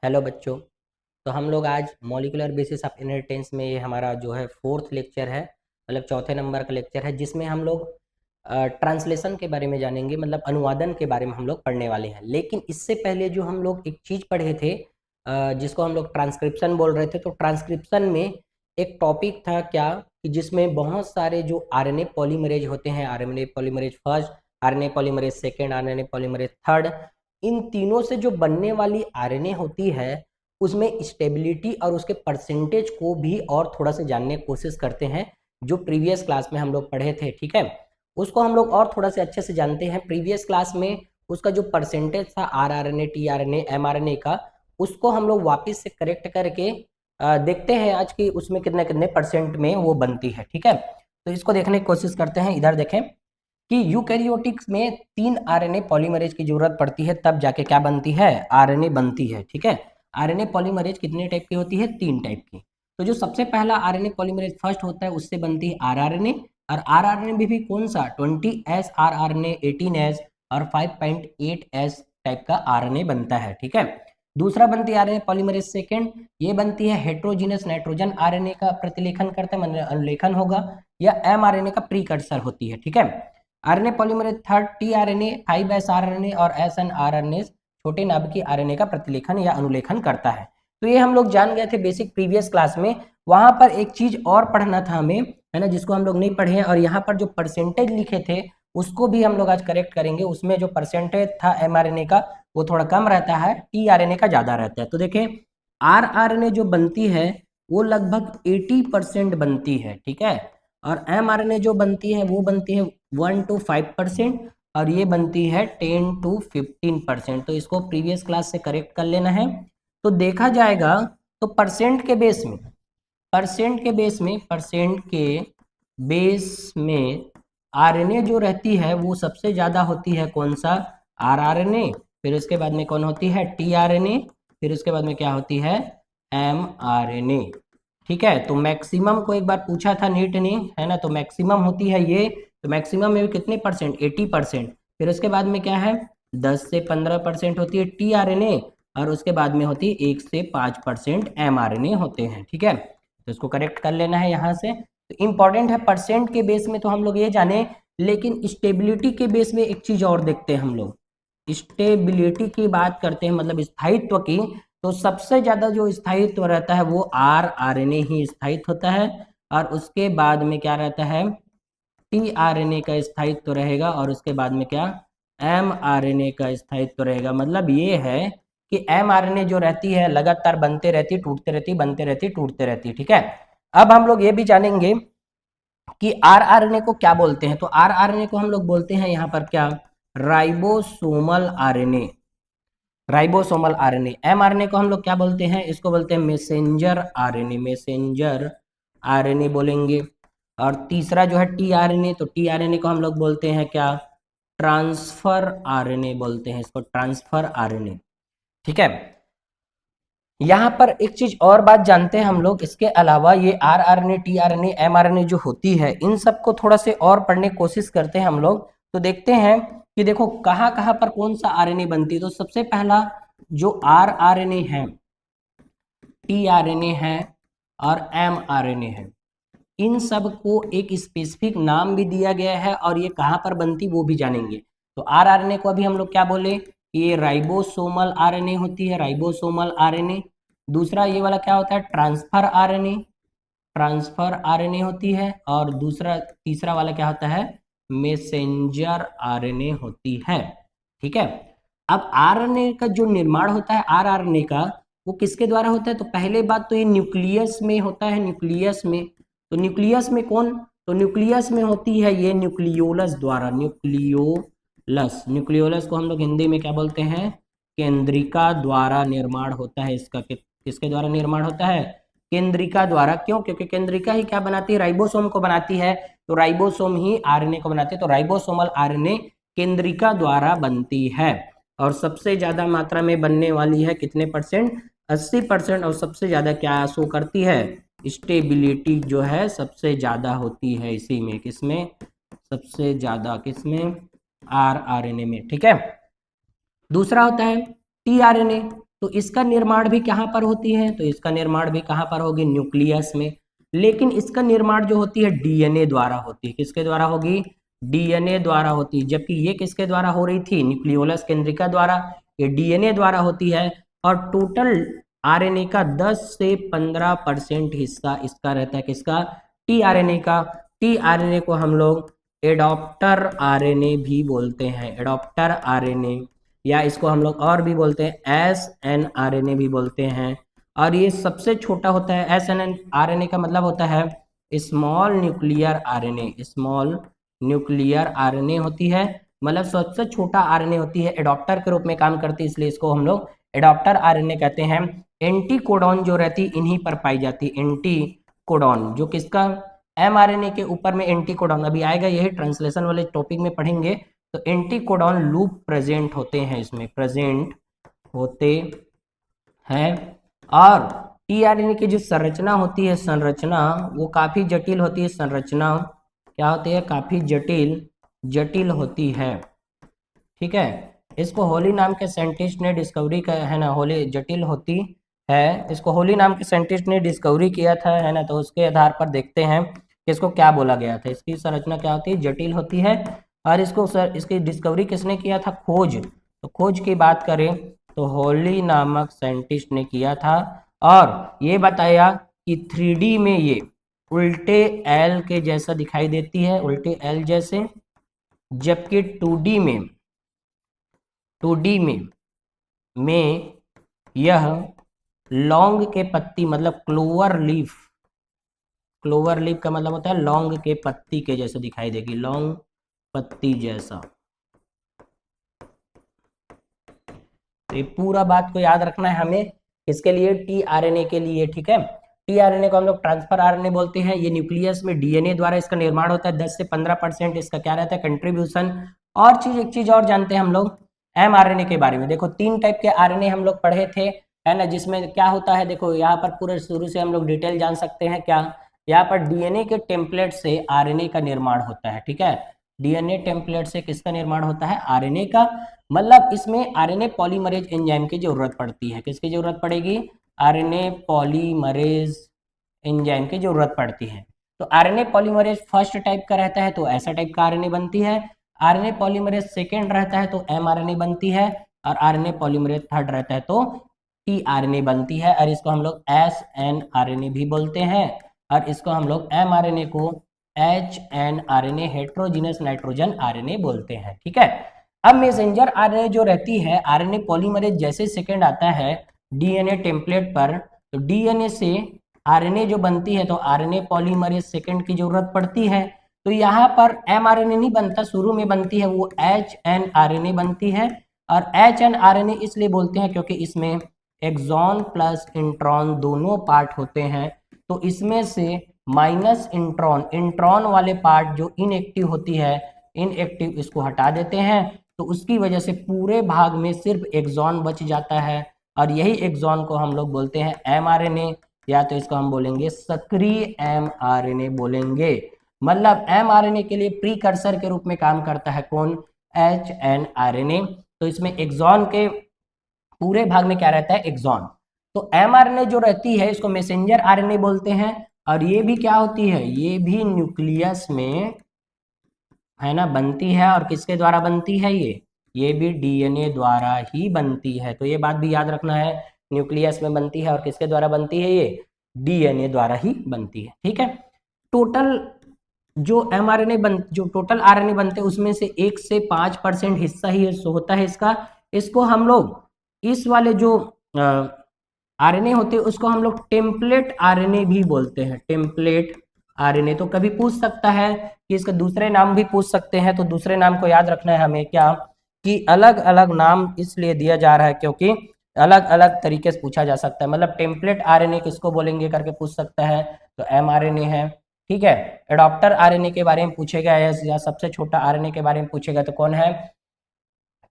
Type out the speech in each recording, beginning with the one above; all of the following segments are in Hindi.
हेलो बच्चों। तो हम लोग आज मॉलिक्यूलर बेसिस ऑफ इनहेरिटेंस में ये हमारा जो है फोर्थ लेक्चर है, मतलब चौथे नंबर का लेक्चर है, जिसमें हम लोग ट्रांसलेशन के बारे में जानेंगे, मतलब अनुवादन के बारे में हम लोग पढ़ने वाले हैं। लेकिन इससे पहले जो हम लोग एक चीज़ पढ़े थे, जिसको हम लोग ट्रांसक्रिप्शन बोल रहे थे, तो ट्रांसक्रिप्शन में एक टॉपिक था क्या कि जिसमें बहुत सारे जो आरएनए पॉलीमरेज होते हैं, RNA polymerase first, RNA polymerase second, RNA polymerase third, इन तीनों से जो बनने वाली आरएनए होती है उसमें स्टेबिलिटी और उसके परसेंटेज को भी और थोड़ा सा जानने की कोशिश करते हैं, जो प्रीवियस क्लास में हम लोग पढ़े थे। ठीक है, उसको हम लोग और थोड़ा से अच्छे से जानते हैं। प्रीवियस क्लास में उसका जो परसेंटेज था R R N A, T R N A, M R N A का, उसको हम लोग वापस से करेक्ट करके देखते हैं आज की उसमें कितने कितने परसेंट में वो बनती है। ठीक है, तो इसको देखने की कोशिश करते हैं। इधर देखें कि यूकैरियोटिक्स में 3 आरएनए पॉलीमरेज की जरूरत पड़ती है, तब जाके क्या बनती है, आरएनए बनती है। ठीक है, आरएनए पॉलीमरेज कितने टाइप की होती है, 3 टाइप की। तो जो सबसे पहला आरएनए पॉलीमरेज फर्स्ट होता है उससे बनती है आरआरएनए, और आरआरएनए भी कौन सा, 20S आरआरएनए, 18S और 5.8S टाइप का आरएनए बनता है। ठीक है, दूसरा बनती है आरएनए पॉलीमरेज सेकेंड, ये बनती है हेट्रोजीनस नाइट्रोजन आरएनए का प्रतिलेखन करता है, मतलब अनुलेखन होगा, या एमआरएनए का प्रीकर्सर होती है। ठीक है, RNA polymerase third, tRNA, 5S RNA और एसएनआरएनए छोटे नाभिकीय आरएनए का प्रतिलेखन या अनुलेखन करता है। तो ये हम लोग जान गए थे बेसिक प्रीवियस क्लास में। वहां पर एक चीज और पढ़ना था हमें, है ना, जिसको हम लोग नहीं पढ़े हैं, और यहाँ पर जो परसेंटेज लिखे थे उसको भी हम लोग आज करेक्ट करेंगे। उसमें जो परसेंटेज था एमआरएनए का वो थोड़ा कम रहता है, टीआरएनए का ज्यादा रहता है। तो देखें, आरआरएनए जो बनती है वो लगभग 80% बनती है। ठीक है, और एमआरएनए जो बनती है वो बनती है 1 to 5%, और ये बनती है 10 to 15%। तो इसको प्रीवियस क्लास से करेक्ट कर लेना है। तो देखा जाएगा तो परसेंट के बेस में आरएनए जो रहती है वो सबसे ज्यादा होती है कौन सा, आरआरएनए, फिर उसके बाद में कौन होती है, टीआरएनए, फिर उसके बाद में क्या होती है, एमआरएनए। ठीक है, तो मैक्सिमम को एक बार पूछा था नीट ने, है ना, तो मैक्सिमम होती है ये। तो मैक्सिमम में भी कितने परसेंट, 80%। फिर उसके बाद में क्या है, 10 से 15% होती है टीआरएनए, और उसके बाद में होती है 1 से 5% एमआरएनए होते हैं। ठीक है, तो इसको करेक्ट कर लेना है यहाँ से। तो इंपॉर्टेंट है, परसेंट के बेस में तो हम लोग ये जाने, लेकिन स्टेबिलिटी के बेस में एक चीज और देखते हैं हम लोग। स्टेबिलिटी की बात करते हैं, मतलब स्थायित्व की, तो सबसे ज्यादा जो स्थायित्व रहता है वो आरआरएनए ही स्थायित्व होता है, और उसके बाद में क्या रहता है, टीआरएनए का स्थायित्व रहेगा, और उसके बाद में क्या, एमआरएनए का स्थायित्व रहेगा। मतलब ये है कि एमआरएनए जो रहती है लगातार बनते रहती, टूटते रहती, बनते रहती, टूटते रहती। ठीक है, अब हम लोग ये भी जानेंगे कि आरआरएनए को क्या बोलते हैं। तो आरआरएनए को हम लोग बोलते हैं यहाँ पर क्या, ribosomal RNA, ribosomal RNA. MRNA को हम लोग क्या बोलते हैं, इसको बोलते हैं मैसेंजर आरएनए, मैसेंजर आरएनए बोलेंगे। और तीसरा जो है टीआरएनए, तो टीआरएनए को हम लोग बोलते हैं क्या, ट्रांसफर आरएनए बोलते हैं इसको, ट्रांसफर आरएनए। ठीक है, यहाँ पर एक चीज और बात जानते हैं हम लोग, इसके अलावा ये आरआरएनए, टीआरएनए, एमआरएनए जो होती है, इन सबको थोड़ा से और पढ़ने की कोशिश करते हैं हम लोग। तो देखते हैं कि देखो कहाँ कहाँ पर कौन सा आरएनए बनती है। तो सबसे पहला जो आरआरएनए है, टीआरएनए है और एमआरएनए है, इन सब को एक स्पेसिफिक नाम भी दिया गया है, और ये कहाँ पर बनती वो भी जानेंगे। तो आरआरएनए को अभी हम लोग क्या बोले, ये राइबोसोमल आरएनए होती है, राइबोसोमल आरएनए। दूसरा ये वाला क्या होता है, ट्रांसफर आरएनए, ट्रांसफर आरएनए होती है। और दूसरा तीसरा वाला क्या होता है, मैसेंजर आरएनए होती है। ठीक है, अब आरएनए का जो निर्माण होता है आरआरएनए का, वो किसके द्वारा होता है। तो पहले बात तो ये न्यूक्लियस में होता है, न्यूक्लियस में। तो न्यूक्लियस में कौन, तो न्यूक्लियस में होती है ये न्यूक्लियोलस द्वारा, न्यूक्लियोलस। न्यूक्लियोलस को हम लोग हिंदी में क्या बोलते हैं, केंद्रिका द्वारा निर्माण होता है इसका। किसके द्वारा निर्माण होता है, केंद्रिका द्वारा। क्यों, क्योंकि केंद्रिका ही क्या बनाती है, राइबोसोम को बनाती है। तो राइबोसोम ही आरएनए को बनाते हैं। तो राइबोसोमल आरएनए केंद्रिका द्वारा बनती है, और सबसे ज्यादा मात्रा में बनने वाली है कितने परसेंट, 80%। और सबसे ज्यादा क्या शो करती है, स्टेबिलिटी जो है सबसे ज्यादा होती है इसी में, किसमें, सबसे ज्यादा किसमें, आरआरएनए में। ठीक है, दूसरा होता है टीआरएनए। तो इसका निर्माण भी कहाँ पर होती है, तो इसका निर्माण भी कहाँ पर होगी, न्यूक्लियस में। लेकिन इसका निर्माण जो होती है डीएनए द्वारा होती है, किसके द्वारा होगी, डीएनए द्वारा होती है। जबकि ये किसके द्वारा हो रही थी, न्यूक्लियोलस केंद्रिका द्वारा, ये डीएनए द्वारा होती है। और टोटल आरएनए का 10 से 15% हिस्सा इसका रहता है, किसका, टीआरएनए का। टीआरएनए को हम लोग एडॉप्टर आरएनए भी बोलते हैं, एडॉप्टर आरएनए, या इसको हम लोग और भी बोलते हैं एसएनआरएनए भी बोलते हैं। और ये सबसे छोटा होता है। एसएनआरएनए का मतलब होता है small nuclear RNA, small nuclear RNA होती है, मतलब सबसे छोटा आरएनए होती है, एडॉप्टर के रूप में काम करती है, इसलिए इसको हम लोग एडॉप्टर आरएनए कहते हैं। एंटीकोडॉन जो रहती इन्हीं पर पाई जाती, एंटीकोडॉन जो किसका, एमआरएनए के ऊपर में एंटीकोडॉन अभी आएगा, यही ट्रांसलेशन वाले टॉपिक में पढ़ेंगे। तो एंटीकोडॉन लूप प्रेजेंट होते हैं, इसमें प्रेजेंट होते हैं। और टीआरएनए की जो संरचना होती है, संरचना वो काफी जटिल होती है, संरचना क्या होती है, काफी जटिल होती है, ठीक है। इसको होली नाम के साइंटिस्ट ने डिस्कवरी का है ना, होली जटिल होती है, इसको होली नाम के साइंटिस्ट ने डिस्कवरी किया था, है ना। तो उसके आधार पर देखते हैं कि इसको क्या बोला गया था। इसकी संरचना क्या होती है, जटिल होती है। और इसको इसकी डिस्कवरी किसने किया था, खोज, तो खोज की बात करें तो होली नामक साइंटिस्ट ने किया था। और ये बताया कि 3D में ये उल्टे एल के जैसा दिखाई देती है, उल्टे एल जैसे, जबकि 2D में यह लौंग के पत्ती मतलब क्लोवर लीफ, क्लोवर लीफ का मतलब होता है लौंग के पत्ती के जैसे दिखाई देगी, लौंग पत्ती जैसा। तो ये पूरा बात को याद रखना है हमें, इसके लिए टीआरएनए के लिए, ठीक है। टीआरएनए को हम लोग ट्रांसफर आरएनए बोलते हैं। ये न्यूक्लियस में डीएनए द्वारा इसका निर्माण होता है, 10 से 15% इसका क्या रहता है, कंट्रीब्यूशन। और एक चीज और जानते हैं हम लोग एमआरएनए के बारे में। देखो 3 टाइप के आरएनए हम लोग पढ़े थे, है ना, जिसमें क्या होता है, देखो यहाँ पर पूरे शुरू से हम लोग डिटेल जान सकते हैं। क्या, यहाँ पर डीएनए के टेम्पलेट से आरएनए का निर्माण होता है, ठीक है। डीएनए टेम्पलेट से किसका निर्माण होता है, आरएनए का। मतलब इसमें आरएनए पॉलीमरेज एंजाइम की जरूरत पड़ती है, किसकी जरूरत पड़ेगी, आरएनए पॉलीमरेज एंजाइम की जरूरत पड़ती है। तो आरएनए पॉलीमरेज फर्स्ट टाइप का रहता है तो ऐसा टाइप का आरएनए बनती है। आरएनए पॉलीमरेज सेकेंड रहता है तो एमआरएनए बनती है। और आरएनए पॉलीमरेज थर्ड रहता है तो टीआरएनए बनती है। और इसको हम लोग एसएनआरएनए भी बोलते हैं। और इसको हम लोग एमआरएनए को एचएनआरएनए, हेट्रोजीनस नाइट्रोजन आरएनए बोलते हैं, ठीक है। अब मैसेंजर आरएनए जो रहती है, आरएनए पॉलीमरेज जैसे सेकेंड आता है डीएनए टेम्पलेट पर, तो डीएनए से आरएनए जो बनती है तो आरएनए पॉलीमरेज सेकेंड की जरूरत पड़ती है। तो यहाँ पर एमआरएनए नहीं बनता, शुरू में बनती है वो एचएनआरएनए बनती है। और एचएनआरएनए इसलिए बोलते हैं क्योंकि इसमें एक्सॉन प्लस इंट्रॉन दोनों पार्ट होते हैं। तो इसमें से माइनस इंट्रॉन, इंट्रॉन वाले पार्ट जो इनएक्टिव होती है, इनएक्टिव इसको हटा देते हैं। तो उसकी वजह से पूरे भाग में सिर्फ एक्सॉन बच जाता है। और यही एक्सॉन को हम लोग बोलते हैं एमआरएनए, या तो इसको हम बोलेंगे सक्रिय एमआरएनए बोलेंगे। मतलब एमआरएनए के लिए प्रीकर्सर के रूप में काम करता है कौन, एचएनआरएनए। तो इसमें एक्सॉन के पूरे भाग में क्या रहता है, एक्सॉन। तो एमआरएनए जो रहती है इसको मैसेंजर आरएनए बोलते हैं। और ये भी क्या होती है, ये भी न्यूक्लियस में, है ना, बनती है। और किसके द्वारा बनती है, ये भी डीएनए द्वारा ही बनती है। तो ये बात भी याद रखना है, न्यूक्लियस में बनती है और किसके द्वारा बनती है, ये डीएनए द्वारा ही बनती है, ठीक है। टोटल जो एमआरएनए जो टोटल आरएनए बनते हैं उसमें से 1 से 5% हिस्सा ही होता है इसका। इसको हम लोग इस वाले जो आरएनए होते हैं उसको हम लोग टेम्पलेट आरएनए भी बोलते हैं, टेम्पलेट आरएनए। तो कभी पूछ सकता है कि इसके दूसरे नाम भी पूछ सकते हैं, तो दूसरे नाम को याद रखना है हमें, क्या कि अलग अलग नाम इसलिए दिया जा रहा है क्योंकि अलग अलग तरीके से पूछा जा सकता है। मतलब टेम्पलेट आरएनए किसको बोलेंगे करके पूछ सकता है, तो एमआरएनए है, ठीक है। एडॉप्टर आरएनए के बारे में पूछेगा या सबसे छोटा आरएनए के बारे में पूछेगा तो कौन है,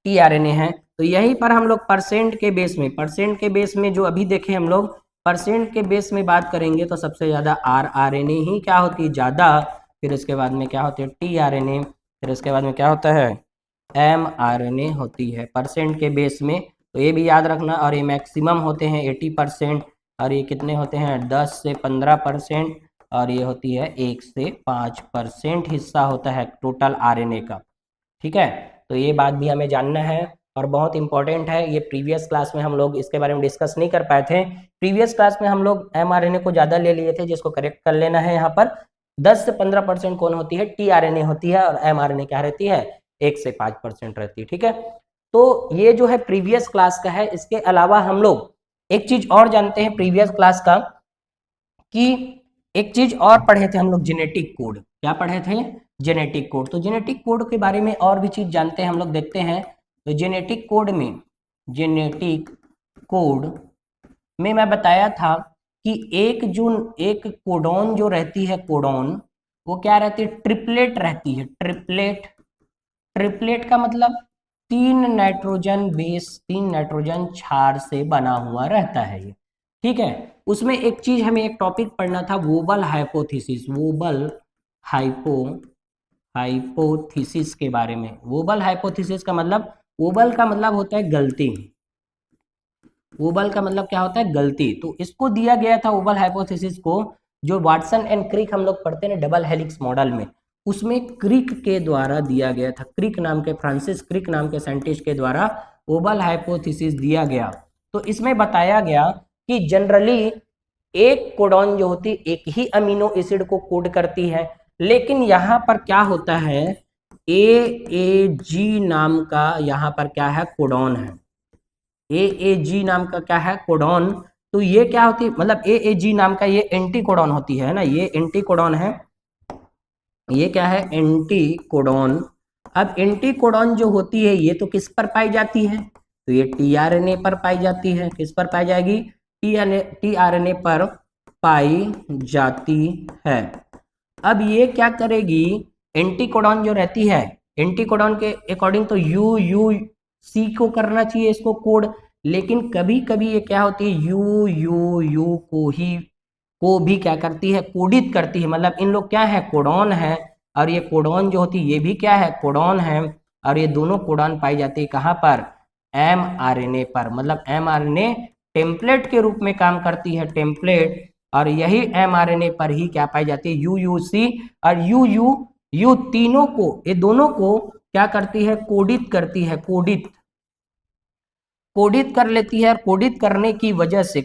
टीआरएनए है। तो यहीं पर हम लोग परसेंट के बेस में जो अभी देखे हम लोग परसेंट के बेस में बात करेंगे तो सबसे ज्यादा आरएनए ही क्या होती है, ज्यादा। फिर उसके बाद में क्या होती है, टीआरएनए। फिर उसके बाद में क्या होता है, एमआरएनए होती है। परसेंट के बेस में तो ये भी याद रखना। और ये मैक्सिमम होते हैं 80%, और ये कितने होते हैं 10 से 15%, और ये होती है 1 से 5% हिस्सा होता है टोटल आरएनए का। ठीक है, तो ये बात भी हमें जानना है और बहुत इंपॉर्टेंट है। ये प्रीवियस क्लास में हम लोग इसके बारे में डिस्कस नहीं कर पाए थे। प्रीवियस क्लास में हम लोग एमआरएनए को ज़्यादा ले लिए थे, जिसको करेक्ट कर लेना है। यहाँ पर 10 से 15% कौन होती है, टीआरएनए होती है, और एमआरएनए क्या रहती है, 1 से 5% रहती है। ठीक है, तो ये जो है प्रीवियस क्लास का है। इसके अलावा हम लोग एक चीज और जानते हैं प्रीवियस क्लास का, कि एक चीज और पढ़े थे हम लोग, जेनेटिक कोड। क्या पढ़े थे, जेनेटिक कोड। तो जेनेटिक कोड के बारे में और भी चीज जानते हैं हम लोग, देखते हैं। तो जेनेटिक कोड में, जेनेटिक कोड में मैं बताया था कि एक कोडॉन जो रहती है, कोडॉन वो क्या रहती है, ट्रिपलेट रहती है। ट्रिपलेट, ट्रिपलेट का मतलब 3 नाइट्रोजन क्षार से बना हुआ रहता है ये। ठीक है, उसमें एक चीज हमें एक टॉपिक पढ़ना था, वोबल हाइपोथेसिस। वोबल हाइपोथेसिस के बारे में। वोबल हाइपोथेसिस का मतलब, वोबल का मतलब होता है गलती। वोबल का मतलब क्या होता है, गलती। तो इसको दिया गया था वोबल हाइपोथेसिस को, जो वाटसन एंड क्रिक हम लोग पढ़ते हैं डबल हेलिक्स मॉडल में, उसमें क्रिक के द्वारा दिया गया था। क्रिक नाम के, फ्रांसिस क्रिक नाम के साइंटिस्ट के द्वारा वोबल हाइपोथेसिस दिया गया। तो इसमें बताया गया कि जनरली एक कोडॉन जो होती एक ही अमीनो एसिड को कोड करती है, लेकिन यहाँ पर क्या होता है, AAG नाम का यहाँ पर क्या है, कोडॉन है। AAG नाम का क्या है, कोडॉन। तो ये क्या होती है, मतलब AAG नाम का ये एंटी कोडॉन होती है ना, ये एंटी कोडॉन है। ये क्या है, एंटी कोडॉन। अब एंटी कोडॉन जो होती है ये तो किस पर पाई जाती है, तो ये टीआरएनए पर पाई जाती है। किस पर पाई जाएगी, टीआरएनए पर पाई जाती है। अब ये क्या करेगी, एंटी कोडॉन जो रहती है, एंटी कोडॉन के अकॉर्डिंग तो UUC को करना चाहिए इसको कोड, लेकिन कभी कभी ये क्या होती है, UUU को भी क्या करती है, कोडित करती है। मतलब इन लोग क्या है, कोडॉन है, और ये कोडॉन जो होती है ये भी क्या है, कोडॉन है। और ये दोनों कोडॉन पाई जाती है कहाँ पर, mRNA पर। मतलब mRNA टेम्पलेट के रूप में काम करती है, टेम्पलेट। और यही mRNA पर ही क्या पाई जाती है, UUC और UUU, तीनों को, ये दोनों को क्या करती है, कोडित करती है। कोडित कर लेती है। और कोडित करने की वजह से,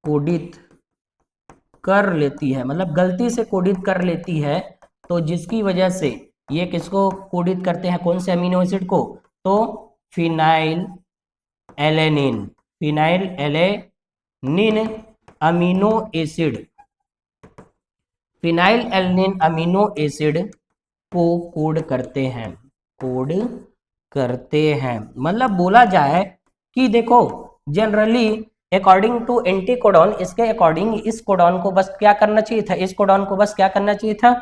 कोडित कर लेती है, मतलब गलती से कोडित कर लेती है, तो जिसकी वजह से ये किसको कोडित करते हैं, कौन से अमीनो एसिड को, तो phenyl alanine, phenyl alanine amino acid, phenyl alanine amino acid को कोड करते हैं, कोड करते हैं। मतलब बोला जाए कि देखो, generally according to anti codon, इसके अकॉर्डिंग इस कोडॉन को बस क्या करना चाहिए था, इस कोडॉन को बस क्या करना चाहिए था,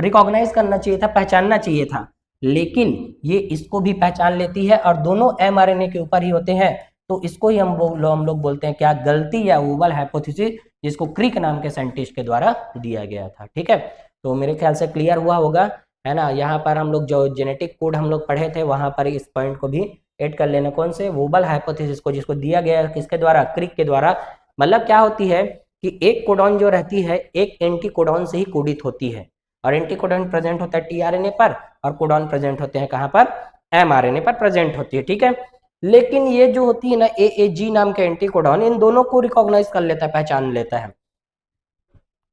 रिकॉग्नाइज करना चाहिए था, पहचानना चाहिए था। लेकिन ये इसको भी पहचान लेती है, और दोनों mRNA के ऊपर ही होते हैं। तो इसको ही हम लोग बोलते हैं क्या, गलती या वोबल हाइपोथेसिस, जिसको क्रिक नाम के साइंटिस्ट के द्वारा दिया गया था। ठीक है, तो मेरे ख्याल से क्लियर हुआ होगा, है ना। यहाँ पर हम लोग जो जेनेटिक कोड हम लोग पढ़े थे, वहां पर इस पॉइंट को भी ऐड कर लेना, कौन से, वोबल हाइपोथेसिस को, जिसको दिया गया किसके द्वारा, क्रिक के द्वारा। मतलब क्या होती है कि एक कोडॉन जो रहती है एक एंटी कोडॉन से ही कोडित होती है, और एंटी कोडॉन प्रेजेंट होता है टीआरएनए पर, और कोडॉन प्रेजेंट होते हैं कहाँ पर, एमआरएनए पर प्रेजेंट होती है। ठीक है, लेकिन ये जो होती है ना AAG नाम के एंटी कोडॉन, इन दोनों को रिकॉग्नाइज कर लेता है, पहचान लेता है।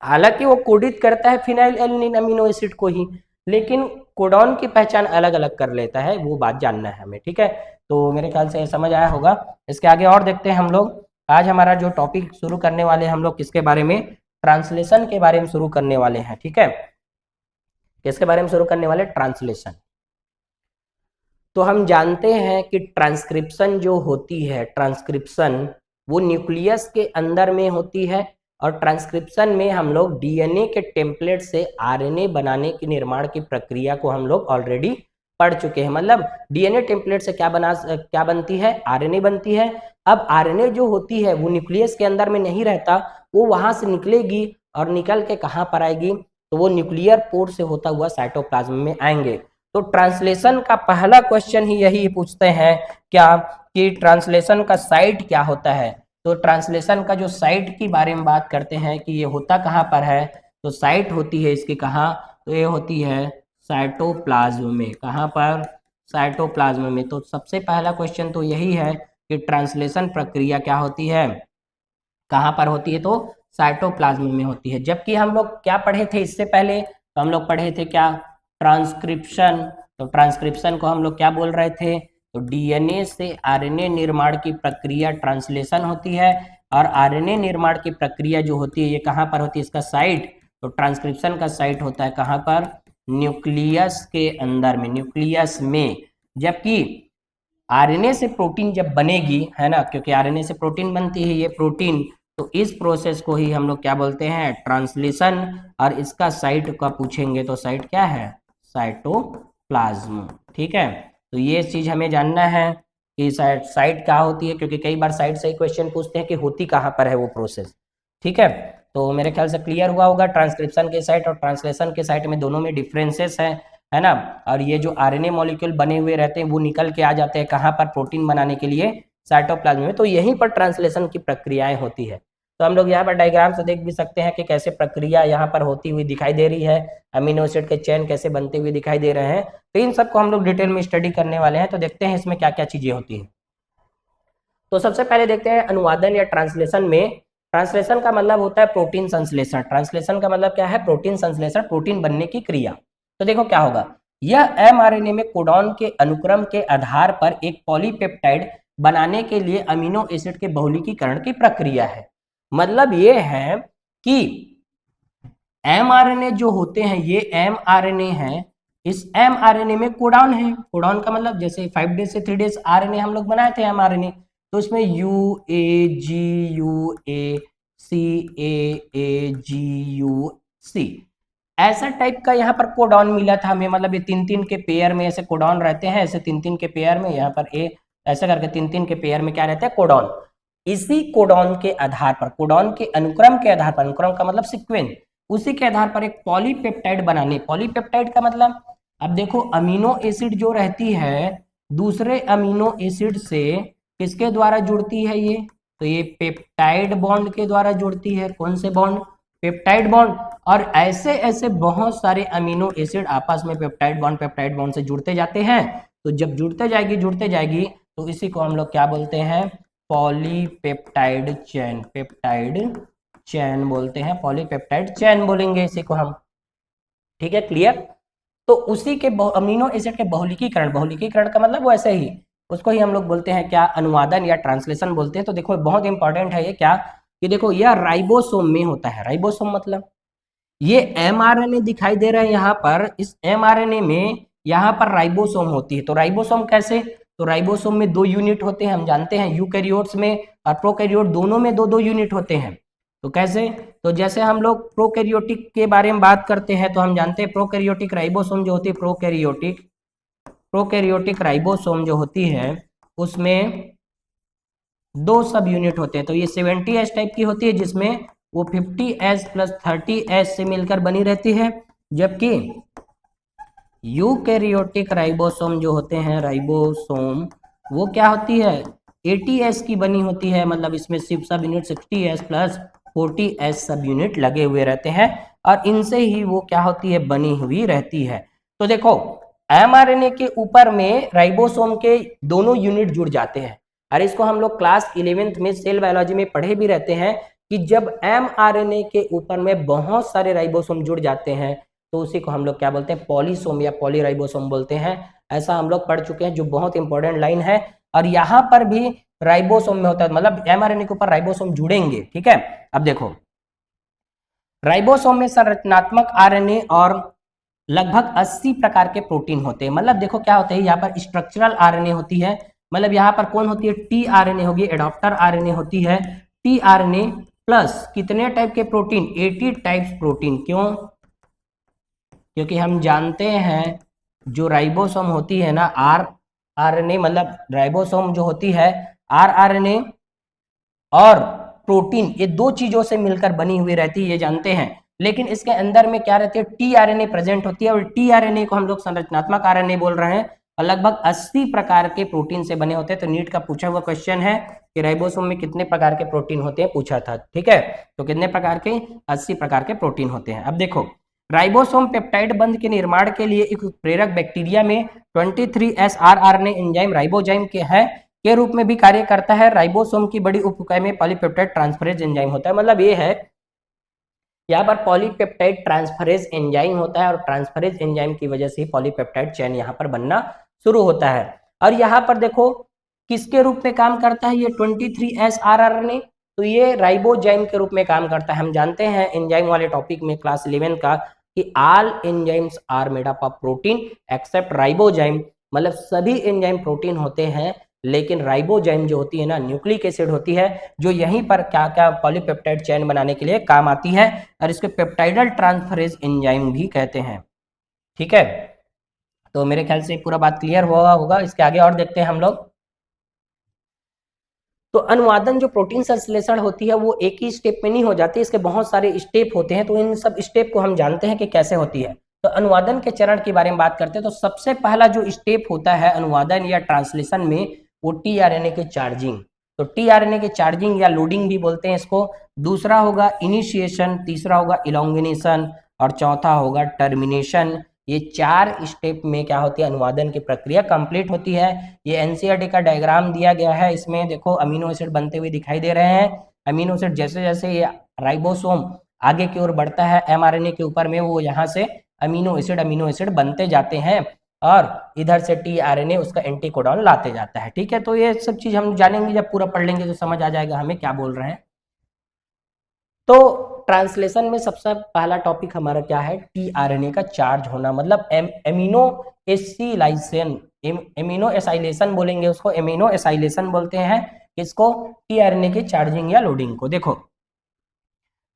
हालांकि वो कोडित करता है फिनाइल एलेनिन अमीनो एसिड को ही, लेकिन कोडॉन की पहचान अलग अलग कर लेता है, वो बात जानना है हमें। ठीक है, तो मेरे ख्याल से समझ आया होगा। इसके आगे और देखते हैं हम लोग। आज हमारा जो टॉपिक शुरू करने वाले हैं हम लोग, किसके बारे में, ट्रांसलेशन के बारे में शुरू करने वाले हैं। ठीक है, किसके बारे में शुरू करने वाले, ट्रांसलेशन। तो हम जानते हैं कि ट्रांसक्रिप्शन जो होती है, ट्रांसक्रिप्शन वो न्यूक्लियस के अंदर में होती है, और ट्रांसक्रिप्शन में हम लोग डीएनए के टेम्पलेट से आरएनए बनाने की, निर्माण की प्रक्रिया को हम लोग ऑलरेडी पढ़ चुके हैं। मतलब डीएनए टेम्पलेट से क्या बनती है, आरएनए बनती है। अब आरएनए जो होती है वो न्यूक्लियस के अंदर में नहीं रहता, वो वहां से निकलेगी, और निकल के कहाँ पर आएगी, तो वो न्यूक्लियर पोर से होता हुआ साइटोप्लाज्म में आएंगे। तो ट्रांसलेशन का पहला क्वेश्चन ही यही पूछते हैं क्या, कि ट्रांसलेशन का साइट क्या होता है। तो ट्रांसलेशन का जो साइट की बारे में बात करते हैं कि ये होता कहाँ पर है, तो साइट होती है इसकी कहाँ, तो ये होती है साइटोप्लाज्म में। कहाँ पर, साइटोप्लाज्म में। तो सबसे पहला क्वेश्चन तो यही है कि ट्रांसलेशन प्रक्रिया क्या होती है, कहाँ पर होती है, तो साइटोप्लाज्म में होती है। जबकि हम लोग क्या पढ़े थे इससे पहले, तो हम लोग पढ़े थे क्या, ट्रांसक्रिप्शन। तो ट्रांसक्रिप्शन को हम लोग क्या बोल रहे थे, तो डीएनए से आरएनए निर्माण की प्रक्रिया ट्रांसलेशन होती है। और आरएनए निर्माण की प्रक्रिया जो होती है ये कहाँ पर होती है, इसका साइट, तो ट्रांसक्रिप्शन का साइट होता है कहाँ पर, न्यूक्लियस के अंदर में, न्यूक्लियस में। जबकि आरएनए से प्रोटीन जब बनेगी, है ना, क्योंकि आरएनए से प्रोटीन बनती है ये प्रोटीन, तो इस प्रोसेस को ही हम लोग क्या बोलते हैं, ट्रांसलेशन। और इसका साइट का पूछेंगे तो साइट क्या है, साइटोप्लाज्म। ठीक है, तो ये चीज हमें जानना है कि साइट क्या होती है, क्योंकि कई बार साइट से ही क्वेश्चन पूछते हैं कि होती कहाँ पर है वो प्रोसेस। ठीक है, तो मेरे ख्याल से क्लियर हुआ होगा ट्रांसक्रिप्शन के साइट और ट्रांसलेशन के साइट में दोनों में डिफरेंसेस है ना। और ये जो आरएनए मॉलिक्यूल बने हुए रहते हैं वो निकल के आ जाते हैं कहाँ पर, प्रोटीन बनाने के लिए साइटोप्लाज्म में। तो यहीं पर ट्रांसलेशन की प्रक्रियाएं होती है। तो हम लोग यहाँ पर डायग्राम से देख भी सकते हैं कि कैसे प्रक्रिया यहाँ पर होती हुई दिखाई दे रही है, अमीनो एसिड के चेन कैसे बनते हुए दिखाई दे रहे हैं। तो इन सबको हम लोग डिटेल में स्टडी करने वाले हैं। तो देखते हैं इसमें क्या क्या चीजें होती हैं। तो सबसे पहले देखते हैं अनुवादन या ट्रांसलेशन में। ट्रांसलेशन का मतलब होता है प्रोटीन संश्लेषण। ट्रांसलेशन का मतलब क्या है, प्रोटीन संश्लेषण, प्रोटीन बनने की क्रिया। तो देखो क्या होगा, यह एमआरएनए में कोडॉन के अनुक्रम के आधार पर एक पॉलीपेप्टाइड बनाने के लिए अमीनो एसिड के बहुलकीकरण की प्रक्रिया है। मतलब ये है कि एमआरएनए जो होते हैं, ये एमआरएनए है, इस एमआरएनए में कोडॉन है। कोडॉन का मतलब जैसे 5 डेज से 3 डेज आरएनए हम लोग बनाए थे एमआरएनए, तो इसमें U A G U A C A G U C ऐसा टाइप का यहाँ पर कोडॉन मिला था हमें। मतलब ये 3-3 के पेयर में ऐसे कोडॉन रहते हैं, ऐसे 3-3 के पेयर में, यहाँ पर ए ऐसे करके 3-3 के पेयर में क्या रहता है, कोडॉन। इसी कोडॉन के आधार पर, कोडॉन के अनुक्रम के आधार पर, अनुक्रम का मतलब सीक्वेंस, उसी के आधार पर एक पॉलीपेप्टाइड बनाने। पॉलीपेप्टाइड का मतलब, अब देखो अमीनो एसिड जो रहती है दूसरे अमीनो एसिड से किसके द्वारा जुड़ती है ये, तो ये पेप्टाइड बॉन्ड के द्वारा जुड़ती है। कौन से बॉन्ड, पेप्टाइड बॉन्ड। और ऐसे ऐसे बहुत सारे अमीनो एसिड आपस में पेप्टाइड बॉन्ड से जुड़ते जाते हैं। तो जब जुड़ते जाएगी तो इसी को हम लोग क्या बोलते हैं, पॉलीपेप्टाइड चेन, पेप्टाइड चैन बोलते हैं, पॉलीपेप्टाइड चैन बोलेंगे इसी को हम। ठीक है, क्लियर। तो उसी के अमीनो एसिड के बहुलकीकरण, बहुलकीकरण का मतलब वो ऐसे ही, उसको ही हम लोग बोलते हैं क्या, अनुवादन या ट्रांसलेशन बोलते हैं। तो देखो बहुत इंपॉर्टेंट है ये क्या, कि देखो यह राइबोसोम में होता है। राइबोसोम मतलब ये एमआरएनए दिखाई दे रहा है यहाँ पर, इस एमआरएनए में यहाँ पर राइबोसोम होती है। तो राइबोसोम कैसे, तो राइबोसोम में 2 यूनिट होते हैं, हम जानते हैं यूकैरियोट्स में और प्रोकैरियोट दोनों में 2-2 यूनिट होते हैं। तो कैसे, तो जैसे हम लोग प्रोकैरियोटिक के बारे में बात करते हैं तो हम जानते हैं प्रोकैरियोटिक राइबोसोम जो होती है, प्रोकैरियोटिक राइबोसोम जो होती है उसमें 2 सब यूनिट होते हैं। तो ये 70S टाइप की होती है जिसमें वो 50S प्लस 30S से मिलकर बनी रहती है। जबकि यूकैरियोटिक राइबोसोम जो होते हैं, राइबोसोम वो क्या होती है, 80S की बनी होती है। मतलब इसमें सिर्फ सब यूनिट 60S प्लस 40S सब यूनिट लगे हुए रहते हैं और इनसे ही वो क्या होती है, बनी हुई रहती है। तो देखो एमआरएनए के ऊपर में राइबोसोम के दोनों यूनिट जुड़ जाते हैं। और इसको हम लोग क्लास 11th में सेल बायोलॉजी में पढ़े भी रहते हैं कि जब एमआरएनए के ऊपर में बहुत सारे राइबोसोम जुड़ जाते हैं तो उसी को हम लोग क्या बोलते हैं, पॉलीसोम या पॉलीराइबोसोम बोलते हैं। ऐसा हम लोग पढ़ चुके हैं, जो बहुत इंपॉर्टेंट लाइन है। और यहाँ पर भी राइबोसोम में होता है, मतलब एमआरएनए के ऊपर राइबोसोम जुड़ेंगे। ठीक है, अब देखो राइबोसोम में संरचनात्मक आरएनए और लगभग 80 प्रकार के प्रोटीन होते हैं। मतलब देखो क्या होते हैं, यहाँ पर स्ट्रक्चरल आरएनए होती है। मतलब यहाँ पर कौन होती है, टी आरएनए होगी, एडॉप्टर आरएनए होती है, टी आरएनए प्लस कितने टाइप के प्रोटीन, 80 टाइप्स प्रोटीन। क्यों, क्योंकि हम जानते हैं जो राइबोसोम होती है ना, आर आरएनए, मतलब राइबोसोम जो होती है आर आरएनए और प्रोटीन, ये 2 चीजों से मिलकर बनी हुई रहती है, ये जानते हैं। लेकिन इसके अंदर में क्या रहती है, टीआरएनए प्रेजेंट होती है, और टीआरएनए को हम लोग संरचनात्मक आरएनए बोल रहे हैं, और लगभग 80 प्रकार के प्रोटीन से बने होते हैं। तो नीट का पूछा हुआ क्वेश्चन है कि राइबोसोम में कितने प्रकार के प्रोटीन होते हैं, पूछा था, ठीक है। तो कितने प्रकार के, 80 प्रकार के प्रोटीन होते हैं। अब देखो, राइबोसोम पेप्टाइड बंध के निर्माण के लिए एक प्रेरक बैक्टीरिया में 23S आरआरएनए एंजाइम राइबोजाइम के रूप में भी कार्य करता है। राइबोसोम की बड़ी उपइकाई में पॉलीपेप्टाइड ट्रांसफरेज एंजाइम होता है। मतलब ये है, यहाँ पर पॉलीपेप्टाइड ट्रांसफरेज एंजाइम होता है, और ट्रांसफरेज एंजाइम की वजह से पॉलीपेप्टाइड चेन यहाँ पर बनना शुरू होता है। और यहाँ पर देखो किसके रूप में काम करता है ये 23S आरआरएनए, तो ये राइबोजाइम के रूप में काम करता है। हम जानते हैं एंजाइम वाले टॉपिक में क्लास 11 का कि all enzymes are made up of protein except ribozyme, मतलब सभी एंजाइम प्रोटीन होते हैं, लेकिन राइबोजाइम जो होती है ना, न्यूक्लिक एसिड होती है, जो यहीं पर क्या क्या पॉलीपेप्टाइड चेन बनाने के लिए काम आती है, और इसके पेप्टाइडल ट्रांसफरेज एंजाइम भी कहते हैं, ठीक है। तो मेरे ख्याल से पूरा बात क्लियर हुआ होगा। इसके आगे और देखते हैं हम लोग। तो अनुवादन जो प्रोटीन संश्लेषण होती है वो एक ही स्टेप में नहीं हो जाती, इसके बहुत सारे स्टेप होते हैं। तो इन सब स्टेप को हम जानते हैं कि कैसे होती है। तो अनुवादन के चरण के बारे में बात करते हैं, तो सबसे पहला जो स्टेप होता है अनुवादन या ट्रांसलेशन में, वो टीआरएनए के चार्जिंग। तो टीआरएनए के चार्जिंग या लोडिंग भी बोलते हैं इसको। दूसरा होगा इनिशिएशन, तीसरा होगा इलोंगेनेशन, और चौथा होगा टर्मिनेशन। ये 4 स्टेप में क्या होती है, अनुवादन की प्रक्रिया कंप्लीट होती है। ये एनसीईआरटी का डायग्राम दिया गया है, इसमें देखो अमीनो एसिड बनते हुए दिखाई दे रहे हैं। अमीनो एसिड जैसे जैसे ये राइबोसोम आगे की ओर बढ़ता है एमआरएनए के ऊपर में, वो यहाँ से अमीनो एसिड बनते जाते हैं, और इधर से टीआरएनए उसका एंटीकोडॉन लाते जाता है, ठीक है। तो ये सब चीज हम जानेंगे, जब पूरा पढ़ लेंगे तो समझ आ जाएगा हमें क्या बोल रहे हैं। तो ट्रांसलेशन में सबसे पहला टॉपिक हमारा क्या है, टीआरएनए का चार्ज होना, मतलब एमिनो एसिलाइजेशन, एमिनो एसाइलेशन बोलेंगे उसको, एमिनो एसाइलेशन बोलते हैं इसको, टीआरएनए की चार्जिंग या लोडिंग को। देखो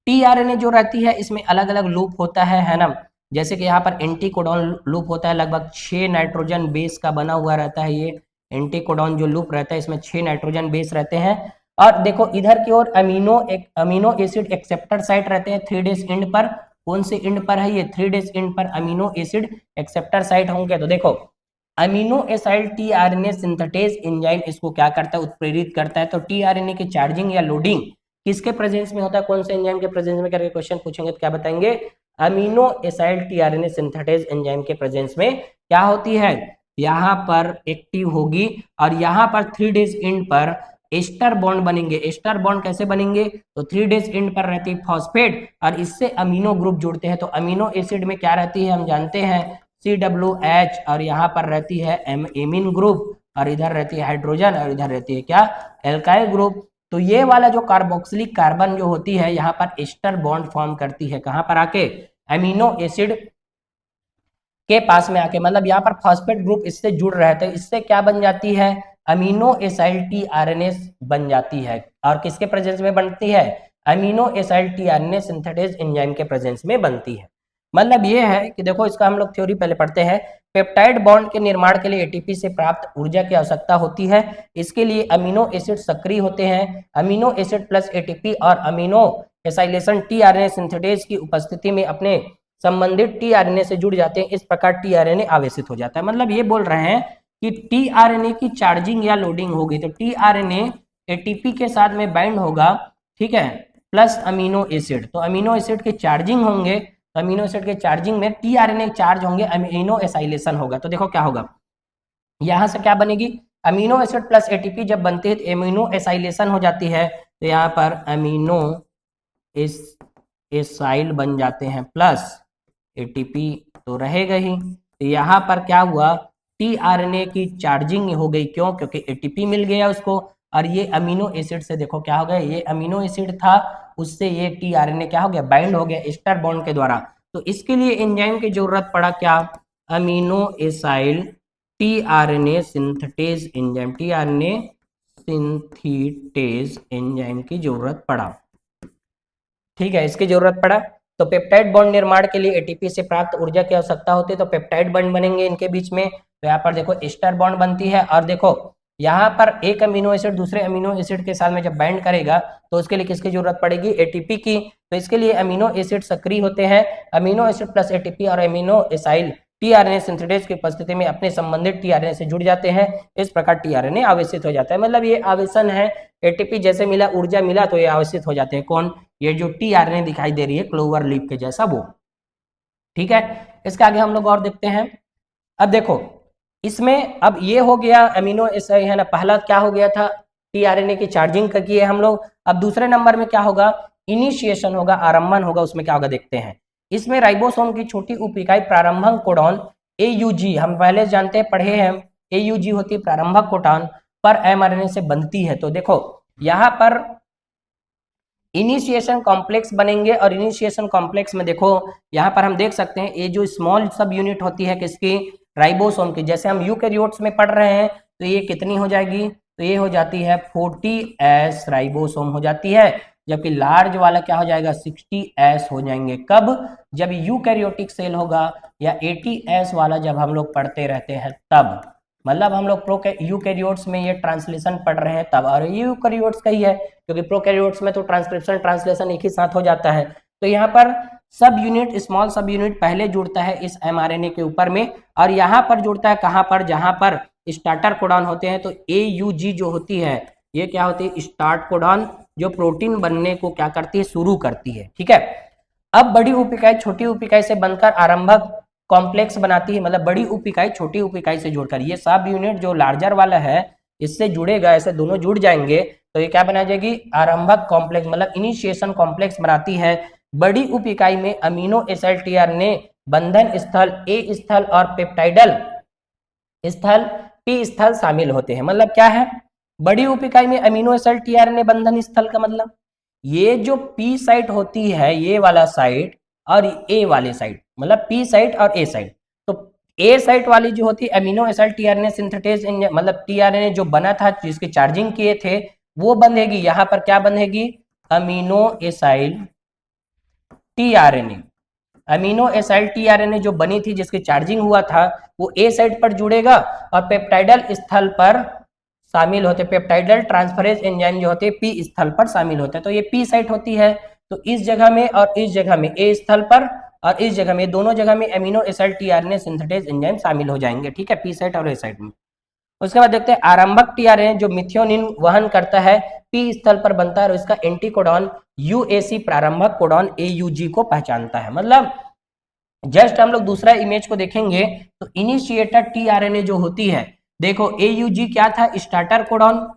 टीआरएनए जो रहती है इसमें अलग अलग लूप होता है ना। जैसे कि यहाँ पर एंटीकोडॉन लूप होता है, लगभग 6 नाइट्रोजन बेस का बना हुआ रहता है। ये एंटीकोडॉन जो लूप रहता है इसमें 6 नाइट्रोजन बेस रहते हैं। और देखो इधर की ओर अमीनो एसिड एक्सेप्टर साइट रहते हैं 3 डेज एंड पर। कौन से एंड पर है ये, 3 डेज एंड पर अमीनो एसिड एक्सेप्टर साइट होंगे। तो देखो amino acyl tRNA synthetase enzyme इसको क्या करता है, उत्प्रेरित करता है। तो टीआरएनए की चार्जिंग या लोडिंग किसके प्रेजेंस में होता है, कौन से एंजाइम के प्रेजेंस में करके क्वेश्चन पूछेंगे तो क्या बताएंगे, amino acyl tRNA synthetase enzyme के प्रेजेंस में क्या होती है, यहाँ पर एक्टिव होगी। और यहाँ पर 3 डेज एंड पर एस्टर बॉन्ड बनेंगे। एस्टर बॉन्ड कैसे बनेंगे, तो 3 डेज एंड पर रहती है फॉस्फेट, और इससे अमीनो ग्रुप जुड़ते हैं। तो अमीनो एसिड में क्या रहती है हम जानते हैं, COH, और यहाँ पर रहती है एमीन ग्रुप, और इधर रहती है हाइड्रोजन, और इधर रहती है क्या, एल्काइल ग्रुप। तो ये वाला जो कार्बोक्सिलिक कार्बन जो होती है यहाँ पर एस्टर बॉन्ड फॉर्म करती है, कहाँ पर आके, अमीनो एसिड के पास में आके, मतलब यहाँ पर फॉस्फेट ग्रुप इससे जुड़ रहे थे, इससे क्या बन जाती है, अमीनो एसाइल टीआरएनए बन जाती है। और किसके प्रेजेंस में बनती है, amino acyl tRNA synthetase enzyme के प्रेजेंस में बनती है। मतलब ये है कि देखो इसका हम लोग थ्योरी पहले पढ़ते हैं। पेप्टाइड बॉन्ड के निर्माण के लिए एटीपी से प्राप्त ऊर्जा की आवश्यकता होती है। इसके लिए अमीनो एसिड सक्रिय होते हैं। अमीनो एसिड प्लस एटीपी और अमीनो एसाइलेशन टीआरएनए सिंथेटेज की उपस्थिति में अपने संबंधित टीआरएनए से जुड़ जाते हैं। इस प्रकार टीआरएनए आवेशित हो जाता है। मतलब ये बोल रहे हैं कि टीआरएनए की चार्जिंग या लोडिंग होगी तो टीआरएनए एटीपी के साथ में बाइंड होगा, ठीक है, प्लस अमीनो एसिड। तो अमीनो एसिड के चार्जिंग होंगे, तो अमीनो एसिड के चार्जिंग में टीआरएनए चार्ज होंगे, अमीनो एसाइलेशन होगा। तो देखो क्या होगा, यहां से क्या बनेगी, अमीनो एसिड प्लस एटीपी जब बनते हैं तो एमिनो एसाइलेशन हो जाती है। तो यहाँ पर अमीनो एसाइल बन जाते हैं, प्लस एटीपी तो रहेगा ही। तो यहाँ पर क्या हुआ, टीआरएनए की चार्जिंग हो गई, क्यों, क्योंकि एटीपी मिल गया उसको। और ये अमीनो एसिड से देखो क्या हो गया, ये अमीनो एसिड था, उससे ये टीआरएनए क्या हो गया, बाइंड हो गया एस्टर बॉन्ड के द्वारा। तो इसके लिए एंजाइम की जरूरत पड़ा क्या, amino acyl tRNA synthetase enzyme, tRNA synthetase enzyme की जरूरत पड़ा, ठीक है, इसकी जरूरत पड़ा। तो पेप्टाइड बॉन्ड निर्माण के लिए एटीपी से प्राप्त ऊर्जा की आवश्यकता होती है, तो पेप्टाइड बॉन्ड बनेंगे इनके बीच में। तो यहाँ पर देखो एस्टर बॉन्ड बनती है, और देखो यहाँ पर एक अमीनो एसिड दूसरे अमीनो एसिड के साथ में जब बाइंड करेगा तो उसके लिए किसकी जरूरत पड़ेगी, एटीपी की। तो इसके लिए अमीनो एसिड सक्रिय होते हैं। अमीनो एसिड प्लस एटीपी और अमीनो एसाइल टीआरएनए सिंथेटेज की उपस्थिति में अपने संबंधित टीआरएनए से जुड़ जाते हैं। इस प्रकार टीआरएनए आवेशित हो जाता है। मतलब ये आवेशन है, एटीपी जैसे मिला, ऊर्जा मिला तो ये आवेशित हो जाते हैं। कौन, ये जो टीआरएनए दिखाई दे रही है क्लोवर लीफ के जैसा वो। ठीक है, इसके आगे हम लोग और देखते हैं। अब देखो इसमें अब ये हो गया अमीनो एसिड है ना, पहला क्या हो गया था, टीआरएनए की चार्जिंग का किए हम लोग। अब दूसरे नंबर में क्या होगा, इनिशिएशन होगा, आरंभन होगा। उसमें क्या होगा देखते हैं। इसमें राइबोसोम की छोटी उप इकाई प्रारंभक कोडॉन एयूजी, हम पहले जानते हैं, पढ़े हैं, एयूजी होती है प्रारंभक कोडॉन पर एमआरएनए से बनती है। तो देखो यहाँ पर इनिशिएशन कॉम्प्लेक्स बनेंगे और इनिशिएशन कॉम्प्लेक्स में देखो यहाँ पर हम देख सकते हैं ये जो स्मॉल सब यूनिट होती है किसकी, राइबोसोम की। जैसे हम यूकैरियोट्स में पढ़ रहे हैं तो ये कितनी हो जाएगी, तो ये हो जाती है 40S राइबोसोम हो जाती है, जबकि लार्ज वाला क्या हो जाएगा 60S हो जाएंगे। कब, जब यूकैरियोटिक सेल होगा, या 80S वाला जब हम लोग पढ़ते रहते हैं तब। मतलब हम लोग यूकैरियोट्स में ये ट्रांसलेशन पढ़ रहे हैं तब, और ये यूकैरियोट्स का ही है क्योंकि प्रोकैरियोट्स में तो ट्रांसक्रिप्शन ट्रांसलेशन एक ही साथ हो जाता है। तो यहाँ पर सब यूनिट, स्मॉल सब यूनिट पहले जुड़ता है इस एमआरएनए के ऊपर में, और यहाँ पर जुड़ता है कहाँ पर, जहाँ पर स्टार्टर कोडॉन होते हैं। तो एयूजी जो होती है ये क्या होती है, स्टार्ट कोडॉन, जो प्रोटीन बनने को क्या करती है, शुरू करती है। ठीक है, अब बड़ी उप इकाई छोटी उप इकाई से बनकर आरंभक कॉम्प्लेक्स बनाती है। मतलब बड़ी उप इकाई छोटी उप इकाई से जुड़कर, ये सब यूनिट जो लार्जर वाला है इससे जुड़ेगा, ऐसे दोनों जुड़ जाएंगे तो ये क्या बना जाएगी, आरंभक कॉम्प्लेक्स, मतलब इनिशिएशन कॉम्प्लेक्स बनाती है। बड़ी उप इकाई में अमीनो एसिड टीआरएनए बंधन स्थल ए स्थल और पेप्टाइडल स्थल पी स्थल शामिल होते हैं। मतलब क्या है, बड़ी उप इकाई में अमीनो एसिड टीआरएनए बंधन स्थल का मतलब ये जो पी साइट होती है, ये वाला साइट और ए वाले साइट, मतलब पी साइट और ए साइट। तो ए साइट वाली जो होती है अमीनो एसिड टीआरएनए सिंथेटेज, मतलब टीआरएनए जो बना था जिसकी चार्जिंग किए थे वो बंधेगी। यहां पर क्या बंधेगी, amino acyl tRNA. Amino acyl tRNA जो बनी थी जिसकी चार्जिंग हुआ था वो ए साइट पर जुड़ेगा और पेप्टाइडल स्थल पर शामिल होते, पेप्टाइडल ट्रांसफरेज एंजाइम जो होते हैं पी स्थल पर शामिल होते हैं। तो ये पी साइट होती है। तो इस जगह में और इस जगह में, ए स्थल पर और इस जगह में, दोनों जगह में amino acid tRNA synthetase enzyme शामिल हो जाएंगे। ठीक है, पी साइट और ए साइट में। उसके बाद देखते हैं आरंभक टीआरएनए जो मिथियोनिन वहन करता है पी स्थल पर बनता है और इसका एंटीकोडॉन यूएसी प्रारंभक कोडॉन एयूजी को पहचानता है। मतलब जस्ट हम लोग दूसरा इमेज को देखेंगे तो इनिशिएटर टीआरएनए जो होती है, देखो एयूजी क्या था, स्टार्टर कोडॉन,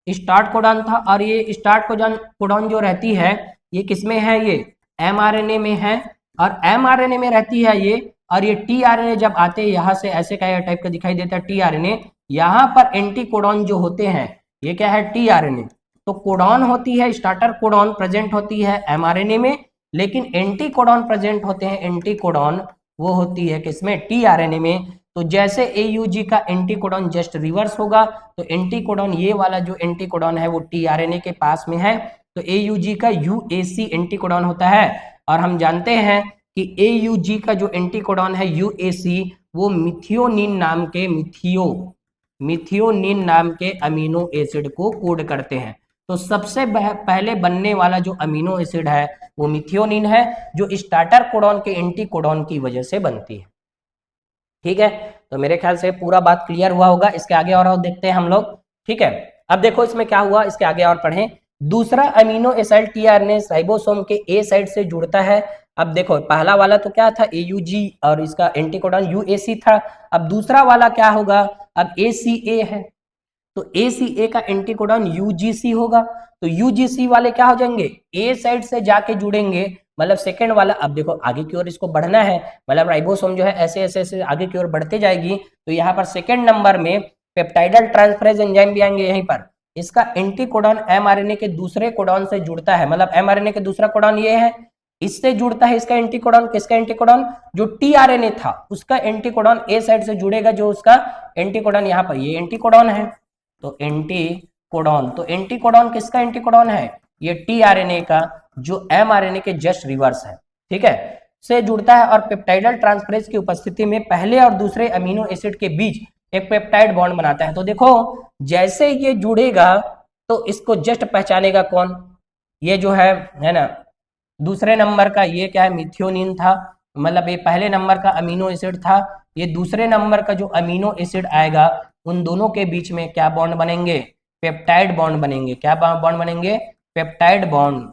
स्टार्ट कोडॉन था, और ये स्टार्ट कोडॉन जो रहती है ये किसमें है, ये एमआरएनए में है, और एमआरएनए में रहती है ये। और ये टीआरएनए जब आते हैं यहाँ से ऐसे क्या टाइप का दिखाई देता है टीआरएनए, यहाँ पर एंटी कोडॉन जो होते हैं ये क्या है, टीआरएनए। तो कोडॉन होती है, स्टार्टर कोडॉन प्रेजेंट होती है एमआरएनए में, लेकिन एंटी कोडॉन प्रेजेंट होते हैं, एंटी कोडॉन वो होती है किसमें, टीआरएनए में। तो जैसे एयूजी का एंटी कोडॉन जस्ट रिवर्स होगा, तो एंटी कोडॉन ये वाला जो एंटी कोडॉन है वो टीआरएनए के पास में है, तो एयूजी का यूएसी एंटी कोडॉन होता है। और हम जानते हैं कि एयूजी का जो एंटी कोडॉन है यूएसी वो मिथियोनिन नाम के अमीनो एसिड को कोड करते हैं। तो सबसे पहले बनने वाला जो अमीनो एसिड है वो मिथियोनिन है, जो स्टार्टर कोडॉन के एंटी कोडॉन की वजह से बनती है। ठीक है, तो मेरे ख्याल से पूरा बात क्लियर हुआ होगा। इसके आगे और देखते हैं हम लोग। ठीक है, अब देखो इसमें क्या हुआ, इसके आगे और पढ़ें। दूसरा अमीनो एसिड टीआरएनए राइबोसोम के ए साइड से जुड़ता है। अब देखो पहला वाला तो क्या था, एयूजी, और इसका एंटीकोडॉन यूएसी था। अब दूसरा वाला क्या होगा, अब एसीए है, तो एसीए का एंटीकोडॉन यूजीसी होगा। तो यूजीसी वाले क्या हो जाएंगे, ए साइड से जाके जुड़ेंगे, मतलब सेकंड वाला। अब देखो आगे की ओर इसको बढ़ना है, मतलब राइबोसोम जो है ऐसे ऐसे ऐसे आगे की ओर बढ़ते जाएगी। तो यहाँ पर सेकंड नंबर में पेप्टाइडल ट्रांसफरेज एंजाइम भी आएंगे यहीं पर। इसका एंटीकोडॉन एमआरएनए के दूसरे कोडॉन से जुड़ता है, मतलब एमआरएनए के दूसरा कोडॉन ये है, इससे जुड़ता है इसका एंटीकोडॉन। किसका एंटीकोडॉन, जो टीआरएनए था उसका एंटीकोडॉन ए साइड से जुड़ेगा, जो उसका एंटीकोडॉन यहाँ पर ये एंटीकोडॉन है, तो एंटीकोडॉन। तो एंटीकोडॉन किसका एंटीकोडॉन है, ये टीआरएनए का, जो एमआरएनए के जस्ट रिवर्स है। ठीक है, से जुड़ता है और पेप्टाइडल ट्रांसफरेज की उपस्थिति में पहले और दूसरे अमीनो एसिड के बीच एक पेप्टाइड बॉन्ड बनाता है। तो देखो जैसे ये जुड़ेगा तो इसको जस्ट पहचानेगा कौन, ये जो है ना दूसरे नंबर का, ये क्या है, मिथियोनिन था, मतलब ये पहले नंबर का अमीनो एसिड था, ये दूसरे नंबर का जो अमीनो एसिड आएगा उन दोनों के बीच में क्या बॉन्ड बनेंगे, पेप्टाइड बॉन्ड बनेंगे। क्या बॉन्ड बनेंगे, पेप्टाइड बॉन्ड।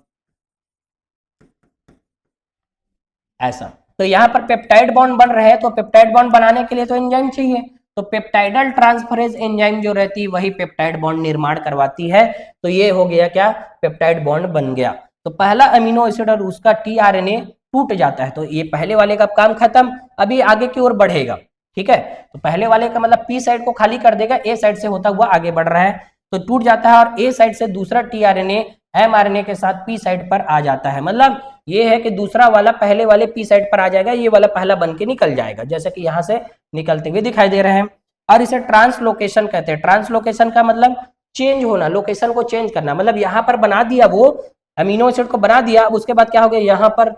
ऐसा, तो यहाँ पर पेप्टाइड बॉन्ड बन रहे हैं, तो पेप्टाइड बॉन्ड बनाने के लिए तो एंजाइम चाहिए, तो पेप्टाइडल ट्रांसफरेज एंजाइम जो रहती है वही पेप्टाइड बॉन्ड निर्माण करवाती है। तो ये हो गया क्या, पेप्टाइड बॉन्ड बन गया। तो पहला अमीनो एसिड और उसका टीआरएनए टूट जाता है, तो ये पहले वाले का काम खत्म, अभी आगे की ओर बढ़ेगा। ठीक है, तो पहले वाले का मतलब पी साइड को खाली कर देगा, ए साइड से होता हुआ आगे बढ़ रहा है, तो टूट जाता है, और ए साइड से दूसरा टीआरएनए एमआरएनए के साथ पी साइड पर आ जाता है। मतलब ये है कि दूसरा वाला पहले वाले पी साइड पर आ जाएगा, ये वाला पहला बन के निकल जाएगा, जैसे कि यहाँ से निकलते हुए दिखाई दे रहे हैं। और इसे ट्रांसलोकेशन कहते हैं। ट्रांसलोकेशन का मतलब चेंज होना, लोकेशन को चेंज करना, मतलब यहाँ पर बना दिया वो अमीनो एसिड को बना दिया, अब उसके बाद क्या हो गया, यहाँ पर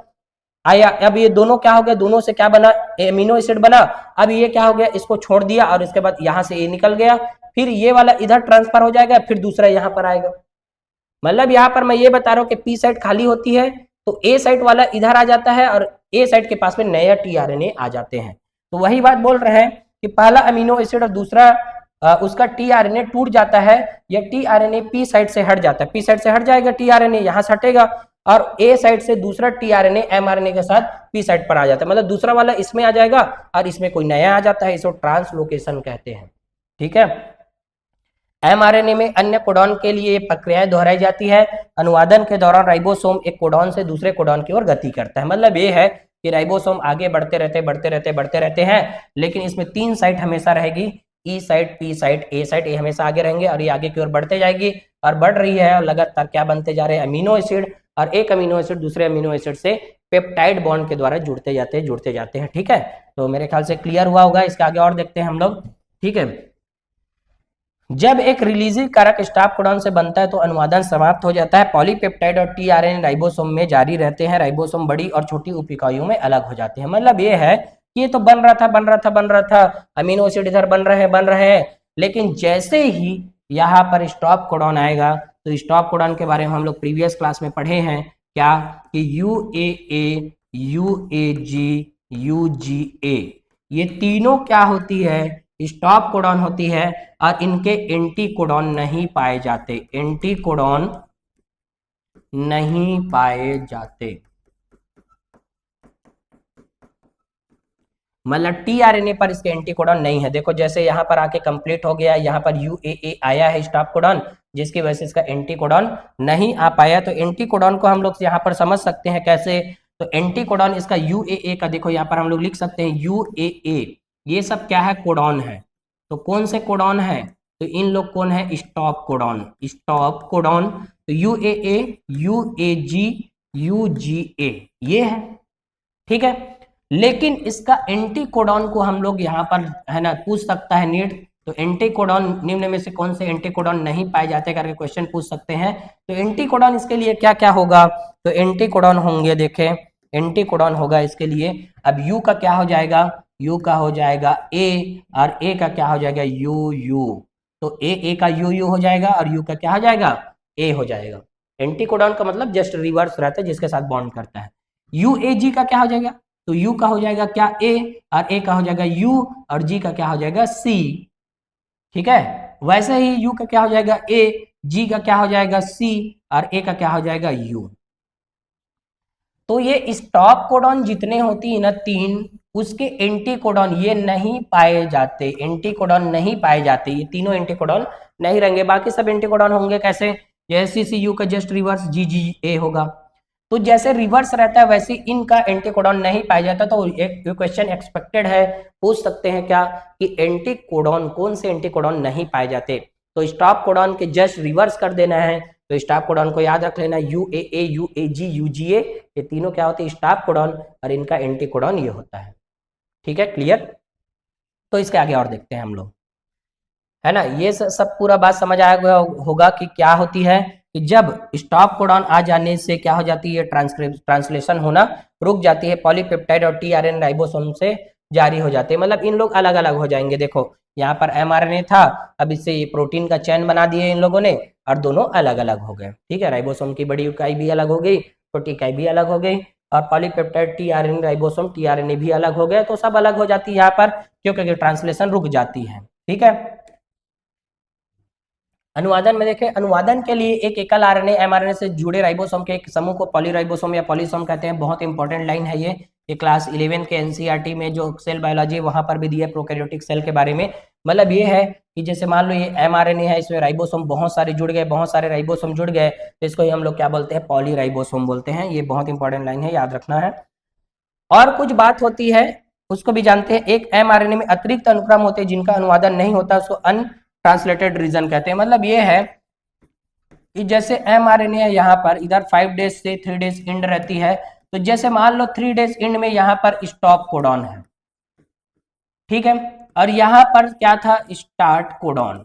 आया, अब ये दोनों क्या हो गया, दोनों से क्या बना, अमीनो एसिड बना, अब ये क्या हो गया, इसको छोड़ दिया, और इसके बाद यहाँ से ये निकल गया, फिर ये वाला इधर ट्रांसफर हो जाएगा, फिर दूसरा यहाँ पर आएगा। मतलब यहाँ पर मैं ये बता रहा हूँ कि पी साइड खाली होती है तो ए साइड वाला इधर आ जाता है, और ए साइड के पास में नया टीआरएनए आ जाते हैं। तो वही बात बोल रहे हैं कि पहला अमीनो एसिड और दूसरा उसका टीआरएनए टूट जाता है, या टीआरएनए पी साइड से हट जाता है, पी साइड से हट जाएगा टीआरएनए, यहाँ से हटेगा, और ए साइड से दूसरा टीआरएनए एमआरएनए के साथ पी साइड पर आ जाता है, मतलब दूसरा वाला इसमें आ जाएगा और इसमें कोई नया आ जाता है, इसको ट्रांसलोकेशन कहते हैं। ठीक है, एमआरएनए में अन्य कोडॉन के लिए प्रक्रियाएं दोहराई जाती है। अनुवादन के दौरान राइबोसोम एक कोडॉन से दूसरे कोडॉन की ओर गति करता है। मतलब ये है कि राइबोसोम आगे बढ़ते रहते हैं, लेकिन इसमें 3 साइट हमेशा रहेगी, ई साइट, पी साइट, ए साइट, ये हमेशा आगे रहेंगे, और ये आगे की ओर बढ़ते जाएगी और बढ़ रही है, और लगातार क्या बनते जा रहे हैं, अमीनो एसिड, और एक अमीनो एसिड दूसरे अमीनो एसिड से पेप्टाइड बॉन्ड के द्वारा जुड़ते जाते हैं। ठीक है, तो मेरे ख्याल से क्लियर हुआ होगा, इसके आगे और देखते हैं हम लोग। ठीक है, जब एक रिलीजिंग कारक स्टॉप कोडॉन से बनता है तो अनुवादन समाप्त हो जाता है। पॉलीपेप्टाइड और टीआरएनए राइबोसोम में जारी रहते हैं। राइबोसोम बड़ी और छोटी उप इकाइयों में अलग हो जाते हैं। मतलब ये है कि ये तो बन रहा था, अमीनो एसिड इधर बन रहे हैं, लेकिन जैसे ही यहाँ पर स्टॉप कोडॉन आएगा, तो स्टॉप कोडॉन के बारे में हम लोग प्रीवियस क्लास में पढ़े हैं, क्या कि UAA, UAG, UGA, ये तीनों क्या होती है, स्टॉप कोडॉन होती है, और इनके एंटी कोडॉन नहीं पाए जाते, एंटी कोडॉन नहीं पाए जाते। मतलब टीआरएनए पर इसके एंटी कोडॉन नहीं है। देखो जैसे यहाँ पर आके कंप्लीट हो गया, यहाँ पर UAA आया है स्टॉप कोडॉन, जिसकी वजह से इसका एंटी कोडॉन नहीं आ पाया। तो एंटी कोडॉन को हम लोग यहाँ पर समझ सकते हैं कैसे, तो एंटी कोडॉन इसका UAA का, देखो यहाँ पर हम लोग लिख सकते हैं UAA, ये सब क्या है, कोडॉन है। तो कौन से कोडॉन है, तो इन लोग कौन है, स्टॉप कोडॉन, स्टॉप कोडॉन। तो UAA, UAG, UGA ये है। ठीक है, लेकिन इसका एंटी कोडॉन को हम लोग यहाँ पर है ना पूछ सकता है नीट, तो एंटी कोडॉन निम्न में से कौन से एंटी कोडॉन नहीं पाए जाते करके क्वेश्चन पूछ सकते हैं। तो एंटी कोडॉन इसके लिए क्या क्या होगा, तो एंटी कोडॉन होंगे, देखें एंटी कोडॉन होगा इसके लिए, अब यू का क्या हो जाएगा, यू का हो जाएगा ए, और ए का क्या हो जाएगा, यू, तो ए का यू हो जाएगा, और यू का क्या हो जाएगा, ए हो जाएगा। एंटी कोडॉन का मतलब जस्ट रिवर्स रहता है, जिसके साथ बॉन्ड करता है। UAG का क्या हो जाएगा, तो U का हो जाएगा क्या, A, और A का हो जाएगा U, और G का क्या हो जाएगा, C। ठीक है, वैसे ही U का क्या हो जाएगा A, G का क्या हो जाएगा C, और A का क्या हो जाएगा U। तो ये स्टॉप कोडॉन जितने होती है ना 3, उसके एंटी कोडॉन ये नहीं पाए जाते, एंटी कोडॉन नहीं पाए जाते, ये तीनों एंटी कोडॉन नहीं रहेंगे। बाकी सब एंटी कोडॉन होंगे कैसे, जैसे CCU का जस्ट रिवर्स GGA होगा। तो जैसे रिवर्स रहता है वैसे इनका एंटी कोडॉन नहीं पाया जाता। तो एक क्वेश्चन एक्सपेक्टेड है, पूछ सकते हैं क्या कि एंटी कोडॉन, कौन से एंटी कोडॉन नहीं पाए जाते, तो स्टॉप कोडॉन के जस्ट रिवर्स कर देना है। तो स्टॉप कोडॉन को याद रख लेना, UAA, UAG, UGA, ये तीनों क्या होते हैं, स्टॉप कोडॉन, और इनका एंटी कोडॉन ये होता है। ठीक है, क्लियर। तो इसके आगे और देखते हैं हम लोग, है ना, ये सब पूरा बात समझ आया होगा कि क्या होती है, कि जब स्टॉप कोडॉन आ जाने से क्या हो जाती है, ट्रांसलेशन होना रुक जाती है। पॉलीपेप्टाइड और टीआरएनए राइबोसोम से जारी हो जाते हैं, मतलब इन लोग अलग अलग हो जाएंगे। देखो यहाँ पर mRNA था, अब इससे ये प्रोटीन का चैन बना दिए इन लोगों ने और दोनों अलग अलग हो गए। ठीक है, राइबोसोम की बड़ी इकाई भी अलग हो गई, छोटी इकाई भी अलग हो गई, और पॉलीपेप्टाइड टीआरएनए राइबोसोम टीआरएनए भी अलग हो गए, तो सब अलग हो जाती है यहाँ पर, क्योंकि ट्रांसलेशन रुक जाती है। ठीक है, अनुवादन में देखें, अनुवादन के लिए एक एकल आरएनए एमआरएनए से जुड़े राइबोसोम के एक समूह को पॉलीराइबोसोम या पॉलीसोम कहते हैं। बहुत इंपॉर्टेंट लाइन है ये क्लास 11 के एनसीईआरटी में जो सेल बायोलॉजी वहां पर भी दिया है प्रोकैरियोटिक सेल के बारे में। मतलब ये है कि जैसे मान लो ये एमआरएनए है, इसमें राइबोसोम बहुत सारे जुड़ गए, बहुत सारे राइबोसोम जुड़ गए, तो इसको ही हम लोग क्या बोलते हैं, पॉलीराइबोसोम बोलते हैं। ये बहुत इंपॉर्टेंट लाइन है, याद रखना है। और कुछ बात होती है उसको भी जानते हैं, एक एमआरएनए में अतिरिक्त अनुक्रम होते हैं जिनका अनुवादन नहीं होता, उसको अनट्रांसलेटेड रीजन कहते हैं। मतलब ये है कि जैसे mRNA है, यहाँ पर इधर 5 डेज से 3 डेज इंड रहती है, तो जैसे मान लो 3 डेज इंड में यहाँ पर स्टॉप कोडॉन है, ठीक है, और यहाँ पर क्या था, स्टार्ट कोडॉन।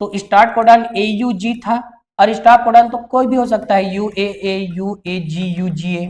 तो स्टार्ट कोडॉन AUG था, और स्टॉप कोडॉन तो कोई भी हो सकता है, UAA, UAG, UGA,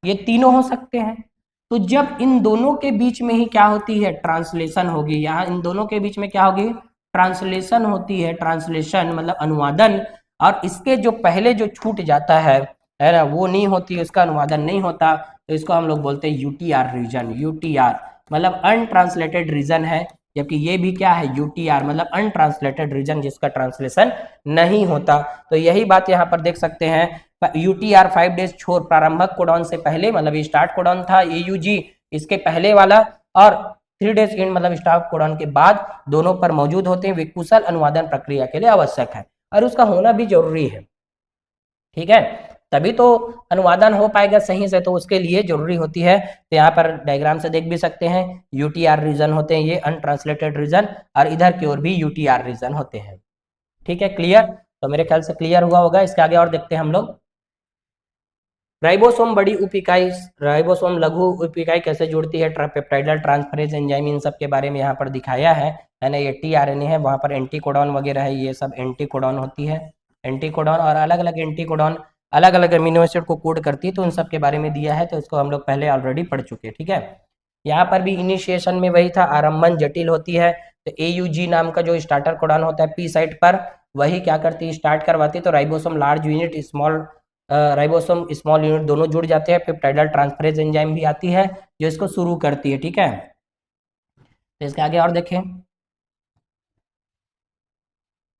ये तीनों हो सकते हैं। तो जब इन दोनों के बीच में ही क्या होती है, ट्रांसलेशन होगी, यहाँ इन दोनों के बीच में क्या होगी, ट्रांसलेशन होती है। ट्रांसलेशन मतलब अनुवादन, और इसके जो पहले जो छूट जाता है ना, वो नहीं होती, उसका अनुवादन नहीं होता, तो इसको हम लोग बोलते हैं यूटीआर रीजन। यूटीआर मतलब अनट्रांसलेटेड रीजन है, जबकि ये भी क्या है, यूटीआर मतलब अनट्रांसलेटेड रीजन, जिसका ट्रांसलेशन नहीं होता। तो यही बात यहाँ पर देख सकते हैं, यूटीआर 5 डेज छोर प्रारंभक कोडॉन से पहले, मतलब ये स्टार्ट कोडॉन था, एयूजी इसके पहले वाला, और 3 डेज इंड मतलब स्टार्ट कोडॉन के बाद, दोनों पर मौजूद होते हैं, वे कुशल अनुवादन प्रक्रिया के लिए आवश्यक है, और उसका होना भी जरूरी है। ठीक है, तभी तो अनुवादन हो पाएगा सही से, तो उसके लिए जरूरी होती है। तो यहाँ पर डायग्राम से देख भी सकते हैं, यूटीआर रीजन होते हैं ये अनट्रांसलेटेड रीजन, और इधर की ओर भी यूटीआर रीजन होते हैं। ठीक है, क्लियर? तो मेरे ख्याल से क्लियर हुआ होगा। इसके आगे और देखते हैं हम लोग, राइबोसोम बड़ी उप इकाई, राइबोसोम लघु उप इकाई कैसे जुड़ती है, पेप्टाइडल ट्रांसफरेज एंजाइम, इन सब के बारे में यहाँ पर दिखाया है ना। ये टीआरएनए है, वहाँ पर एंटीकोडॉन वगैरह है, ये सब एंटीकोडॉन होती है, एंटीकोडॉन, और अलग अलग एंटीकोडॉन अलग अलग अमीनो एसिड को कोड करती है, तो उन सब के बारे में दिया है, तो इसको हम लोग पहले ऑलरेडी पढ़ चुके हैं। ठीक है, यहाँ पर भी इनिशिएशन में वही था, आरंभन जटिल होती है, तो AUG नाम का जो स्टार्टर कोडॉन होता है पी साइट पर, वही क्या करती है, स्टार्ट करवाती है, तो ribosome large unit, small ribosome small unit दोनों जुड़ जाते हैं। पेप्टाइडल ट्रांसफरेज एंजाइम भी आती है जो इसको शुरू करती है। ठीक है, तो इसके आगे और देखें,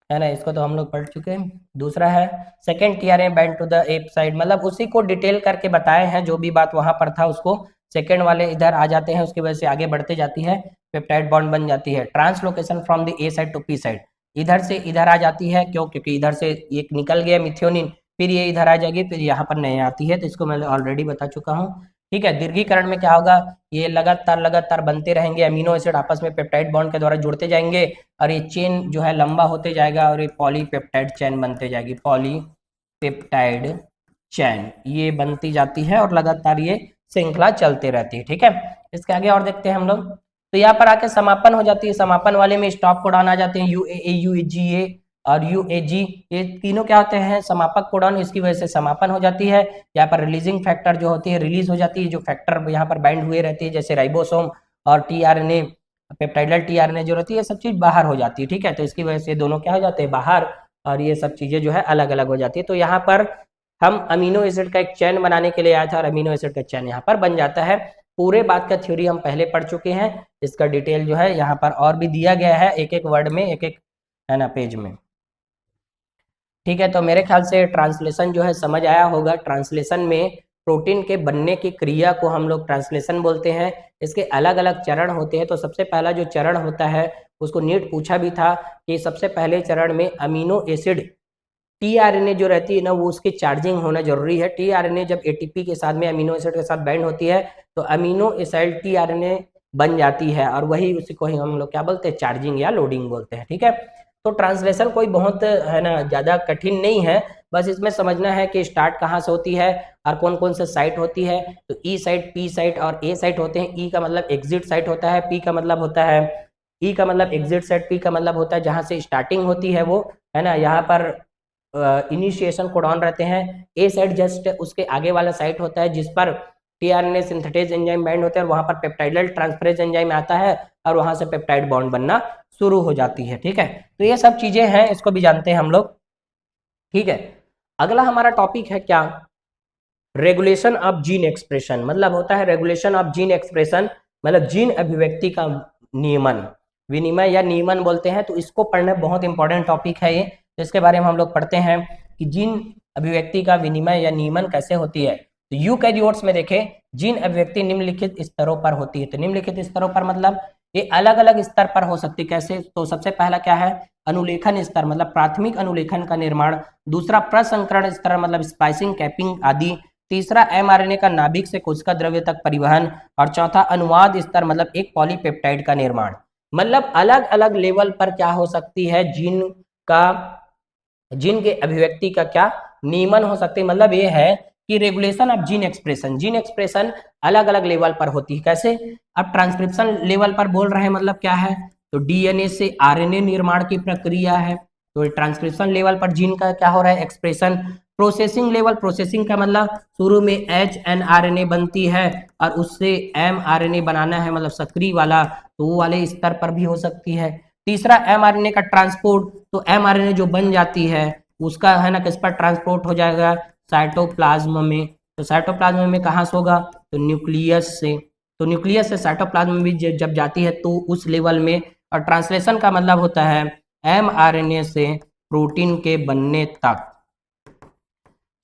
है ना, इसको तो हम लोग पढ़ चुके हैं। दूसरा है second tRNA bind to the एप साइड, मतलब उसी को डिटेल करके बताए हैं, जो भी बात वहां पर था उसको सेकेंड वाले इधर आ जाते हैं, उसकी वजह से आगे बढ़ते जाती है, पेप्टाइड बॉन्ड बन जाती है। Translocation from the A side to P side, इधर से इधर आ जाती है, क्यों, क्योंकि इधर से एक निकल गया मिथ्योनिन, फिर ये इधर आ जाएगी, फिर यहाँ पर नए आती है, तो इसको मैं ऑलरेडी बता चुका हूँ। ठीक है, दीर्घीकरण में क्या होगा, ये लगातार लगातार बनते रहेंगे, अमीनो एसिड आपस में पेप्टाइड बॉन्ड के द्वारा जुड़ते जाएंगे, और ये चेन जो है लंबा होते जाएगा, और ये पॉलीपेप्टाइड चेन बनते जाएगी, पॉलीपेप्टाइड चैन ये बनती जाती है, और लगातार ये श्रृंखला चलते रहती है। ठीक है, इसके आगे और देखते हैं हम लोग, तो यहाँ पर आके समापन हो जाती है, समापन वाले में स्टॉप कोडॉन आ जाते हैं, UAA, UGA और UAG, ये तीनों क्या होते हैं, समापक कोडॉन, इसकी वजह से समापन हो जाती है। यहाँ पर रिलीजिंग फैक्टर जो होती है रिलीज हो जाती है, जो फैक्टर यहाँ पर बाइंड हुए रहती है, जैसे राइबोसोम और टीआरएनए, पेप्टाइडल टीआरएनए जो रहती है, सब चीज बाहर हो जाती है। ठीक है, तो इसकी वजह से दोनों क्या हो जाते हैं, बाहर, और ये सब चीजें जो है अलग अलग हो जाती है। तो यहाँ पर हम अमीनो एसिड का एक चैन बनाने के लिए आया था, और अमीनो एसिड का चैन यहाँ पर बन जाता है। पूरे बात का थ्योरी हम पहले पढ़ चुके हैं, इसका डिटेल जो है यहाँ पर और भी दिया गया है, एक एक वर्ड में, एक एक, है ना, पेज में। ठीक है, तो मेरे ख्याल से ट्रांसलेशन जो है समझ आया होगा। ट्रांसलेशन में प्रोटीन के बनने की क्रिया को हम लोग ट्रांसलेशन बोलते हैं। इसके अलग अलग चरण होते हैं, तो सबसे पहला जो चरण होता है उसको नीट पूछा भी था कि सबसे पहले चरण में अमीनो एसिड टीआरएनए जो रहती है ना, वो उसकी चार्जिंग होना जरूरी है। टीआरएनए जब एटीपी के साथ में अमीनो एसिड के साथ बाइंड होती है, तो अमीनो एसिड टीआरएनए बन जाती है, और वही उसी को ही हम लोग क्या बोलते हैं, चार्जिंग या लोडिंग बोलते हैं। ठीक है, तो ट्रांसलेशन कोई बहुत, है ना, ज़्यादा कठिन नहीं है, बस इसमें समझना है कि स्टार्ट कहाँ से होती है और कौन कौन से साइट होती है। तो ई साइट, पी साइट और ए साइट होते हैं। ई का मतलब एग्जिट साइट होता है, पी का मतलब होता है, ई का मतलब एग्जिट साइट, पी का मतलब होता है जहाँ से स्टार्टिंग होती है वो, है ना, यहाँ पर इनिशिएशन कोडॉन रहते हैं। ए साइट जस्ट उसके आगे वाला साइट होता है जिस पर टीआरएनए सिंथेटेज एंजाइम बाइंड होते हैं और वहां पर पेप्टाइडल ट्रांसफरेज एंजाइम आता है और वहां से पेप्टाइड बॉन्ड बनना शुरू हो जाती है। ठीक है, तो ये सब चीजें हैं, इसको भी जानते हैं हम लोग। ठीक है, अगला हमारा टॉपिक है क्या, रेगुलेशन ऑफ जीन एक्सप्रेशन। मतलब होता है रेगुलेशन ऑफ जीन एक्सप्रेशन, मतलब जीन अभिव्यक्ति का नियमन, विनिमय या नियमन बोलते हैं। तो इसको पढ़ना बहुत इंपॉर्टेंट टॉपिक है ये, तो इसके बारे में हम लोग पढ़ते हैं कि जीन अभिव्यक्ति का विनिमय या नियमन कैसे होती है। तो यूकैरियोट्स में देखें, जीन अभिव्यक्ति निम्नलिखित स्तरों पर होती है। तो निम्नलिखित स्तरों पर मतलब ये अलग अलग स्तर पर हो सकती है। कैसे, तो सबसे पहला क्या है, अनुलेखन स्तर, मतलब प्राथमिक अनुलेखन का निर्माण। दूसरा प्रसंकरण स्तर, मतलब स्पाइसिंग, कैपिंग आदि। तीसरा एमआरएनए का नाभिक से कोशिका द्रव्य तक परिवहन। और चौथा अनुवाद स्तर, मतलब एक पॉलीपेप्टाइड का निर्माण। मतलब अलग अलग लेवल पर क्या हो सकती है, जीन के अभिव्यक्ति का क्या नियमन हो सकती है। मतलब ये है कि regulation of gene expression, gene expression अलग अलग लेवल पर होती है। कैसे, अब ट्रांसक्रिप्शन लेवल पर बोल रहे हैं, मतलब क्या है, तो डीएनए से आरएनए निर्माण की प्रक्रिया है। तो ट्रांसक्रिप्शन लेवल पर जीन का क्या हो रहा है, एक्सप्रेशन। प्रोसेसिंग लेवल, प्रोसेसिंग का मतलब शुरू में एचएनआरएनए बनती है और उससे एमआरएनए बनाना है, मतलब सक्रिय वाला, तो वो वाले स्तर पर भी हो सकती है। तीसरा एमआरएनए का ट्रांसपोर्ट, तो एमआरएनए जो बन जाती है उसका है ना किस पर ट्रांसपोर्ट हो जाएगा, साइटोप्लाज्म में। तो साइटोप्लाज्म में कहाँ से होगा, तो न्यूक्लियस से। तो न्यूक्लियस से साइटोप्लाज्म में भी जब जाती है तो उस लेवल में। और ट्रांसलेशन का मतलब होता है एमआरएनए से प्रोटीन के बनने तक।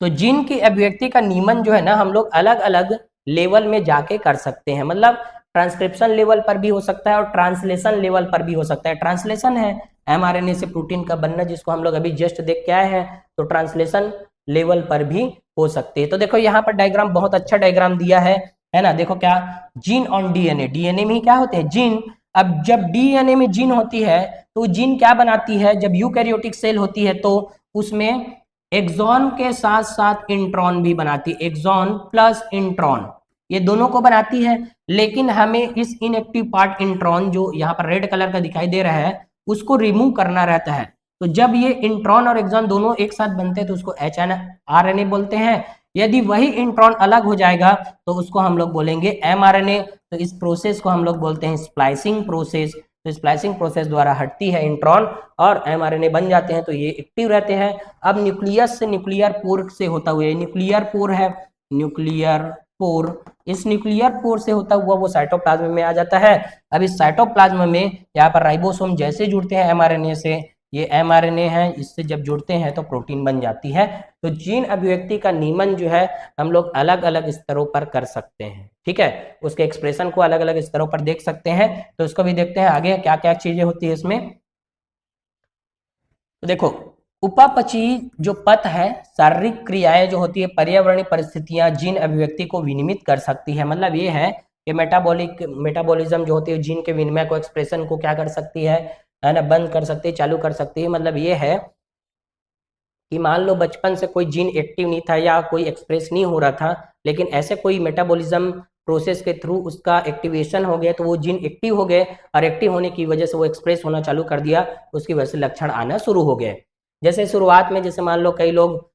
तो जीन की अभिव्यक्ति का नियमन जो है ना, हम लोग अलग अलग लेवल में जाके कर सकते हैं। मतलब ट्रांसक्रिप्शन लेवल पर भी हो सकता है और ट्रांसलेशन लेवल पर भी हो सकता है। ट्रांसलेशन है एमआरएनए से प्रोटीन का बनना, जिसको हम लोग अभी जस्ट देख के आए हैं। तो ट्रांसलेशन लेवल पर भी हो सकती है। तो देखो यहाँ पर डायग्राम, बहुत अच्छा डायग्राम दिया है ना। देखो क्या, जीन ऑन डीएनए, डीएनए में ही क्या होते हैं, जीन। अब जब डीएनए में जीन होती है तो जीन क्या बनाती है, जब यूकैरियोटिक सेल होती है तो उसमें एक्सॉन के साथ साथ इंट्रॉन भी बनाती है, एक्सॉन प्लस इंट्रॉन, ये दोनों को बनाती है। लेकिन हमें इस इनएक्टिव पार्ट इंट्रॉन जो यहाँ पर रेड कलर का दिखाई दे रहा है उसको रिमूव करना रहता है। तो जब ये इंट्रॉन और एक्सॉन दोनों एक साथ बनते हैं तो उसको एचएनआरएनए बोलते हैं। यदि वही इंट्रॉन अलग हो जाएगा तो उसको हम लोग बोलेंगे एमआरएनए। तो इस प्रोसेस को हम लोग बोलते हैं स्प्लाइसिंग प्रोसेस। तो स्प्लाइसिंग प्रोसेस द्वारा हटती है इंट्रॉन और एमआरएनए बन जाते हैं, तो ये एक्टिव रहते हैं। अब न्यूक्लियस से न्यूक्लियर पोर से होता हुआ, न्यूक्लियर पोर है, न्यूक्लियर पोर, इस न्यूक्लियर पोर से होता हुआ वो साइटोप्लाज्म में आ जाता है। अब इस साइटोप्लाज्म में यहाँ पर राइबोसोम जैसे जुड़ते हैं एमआरएनए से, ये एमआरएनए है, इससे जब जुड़ते हैं तो प्रोटीन बन जाती है। तो जीन अभिव्यक्ति का नियमन जो है हम लोग अलग अलग स्तरों पर कर सकते हैं। ठीक है, उसके एक्सप्रेशन को अलग अलग स्तरों पर देख सकते हैं। तो इसको भी देखते हैं आगे क्या क्या चीजें होती है इसमें। तो देखो, उपापचयी जो पथ है, शारीरिक क्रियाएं जो होती है, पर्यावरणीय परिस्थितियां जीन अभिव्यक्ति को विनियमित कर सकती है। मतलब ये है कि मेटाबॉलिज्म जो होती है जीन के विनिमय को, एक्सप्रेशन को क्या कर सकती है ना, बंद कर सकती है, चालू कर सकती है। मतलब ये है कि मान लो बचपन से कोई जीन एक्टिव नहीं था या कोई एक्सप्रेस नहीं हो रहा था, लेकिन ऐसे कोई मेटाबॉलिज्म प्रोसेस के थ्रू उसका एक्टिवेशन हो गया तो वो जीन एक्टिव हो गए और एक्टिव होने की वजह से वो एक्सप्रेस होना चालू कर दिया, उसकी वजह से लक्षण आना शुरू हो गए। जैसे शुरुआत में, जैसे मान लो कई लोग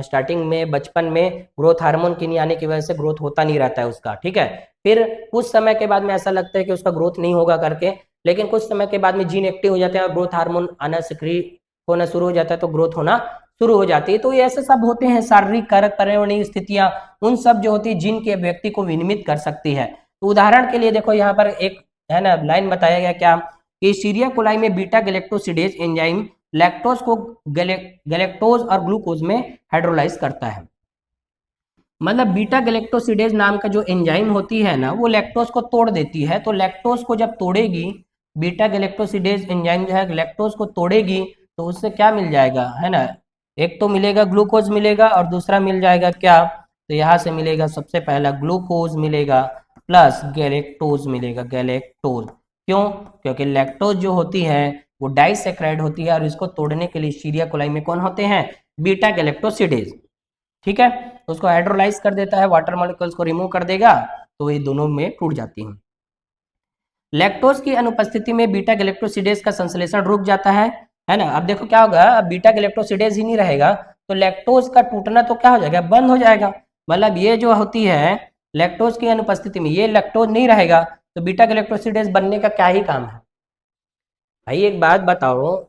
स्टार्टिंग में बचपन में ग्रोथ हार्मोन की नहीं आने की वजह से ग्रोथ होता नहीं रहता है उसका। ठीक है, फिर कुछ समय के बाद में ऐसा लगता है कि उसका ग्रोथ नहीं होगा करके, लेकिन कुछ समय के बाद में जीन एक्टिव हो जाते हैं और ग्रोथ हार्मोन आना सक्रिय होना शुरू हो जाता है, तो ग्रोथ होना शुरू हो जाती है। तो ये ऐसे सब होते हैं शारीरिक कारक, पर्यावरणीय स्थितियां, उन सब जो होती है जीन के अभिव्यक्ति को विनियमित कर सकती है। तो उदाहरण के लिए देखो यहाँ पर एक है ना लाइन बताया गया क्या, कि सीरिया कोलाई में बीटा गैलेक्टोसिडेज एंजाइम लैक्टोज को गैलेक्टोज और ग्लूकोज में हाइड्रोलाइज करता है। मतलब बीटा गैलेक्टोसिडेज नाम का जो एंजाइम होती है ना, वो लैक्टोज को तोड़ देती है। तो लैक्टोज को जब तोड़ेगी, बीटा गैलेक्टोसिडेज एंजाइम जो है लैक्टोज को तोड़ेगी, तो उससे क्या मिल जाएगा, है ना, एक तो मिलेगा ग्लूकोज मिलेगा और दूसरा मिल जाएगा क्या, तो यहाँ से मिलेगा सबसे पहला ग्लूकोज मिलेगा प्लस गैलेक्टोज मिलेगा, गैलेक्टोज। क्यों, क्योंकि लैक्टोज जो होती है वो डाइसैकेराइड होती है और इसको तोड़ने के लिए सीरिया कोलाई में कौन होते हैं, बीटा गैलेक्टोसिडेज। ठीक है, तो उसको हाइड्रोलाइज कर देता है, वाटर मॉलिक्यूल्स को रिमूव कर देगा, तो ये दोनों में टूट जाती हैं। लैक्टोज की अनुपस्थिति में बीटा गैलेक्टोसिडेज का संश्लेषण रुक जाता है ना। अब देखो क्या होगा, अब बीटा गैलेक्टोसिडेज ही नहीं रहेगा तो लैक्टोज का टूटना तो क्या हो जाएगा, बंद हो जाएगा। मतलब ये जो होती है लैक्टोज की अनुपस्थिति में ये लैक्टोज नहीं रहेगा तो बीटा गैलेक्टोसिडेज बनने का क्या ही काम है। भाई एक बात बताओ,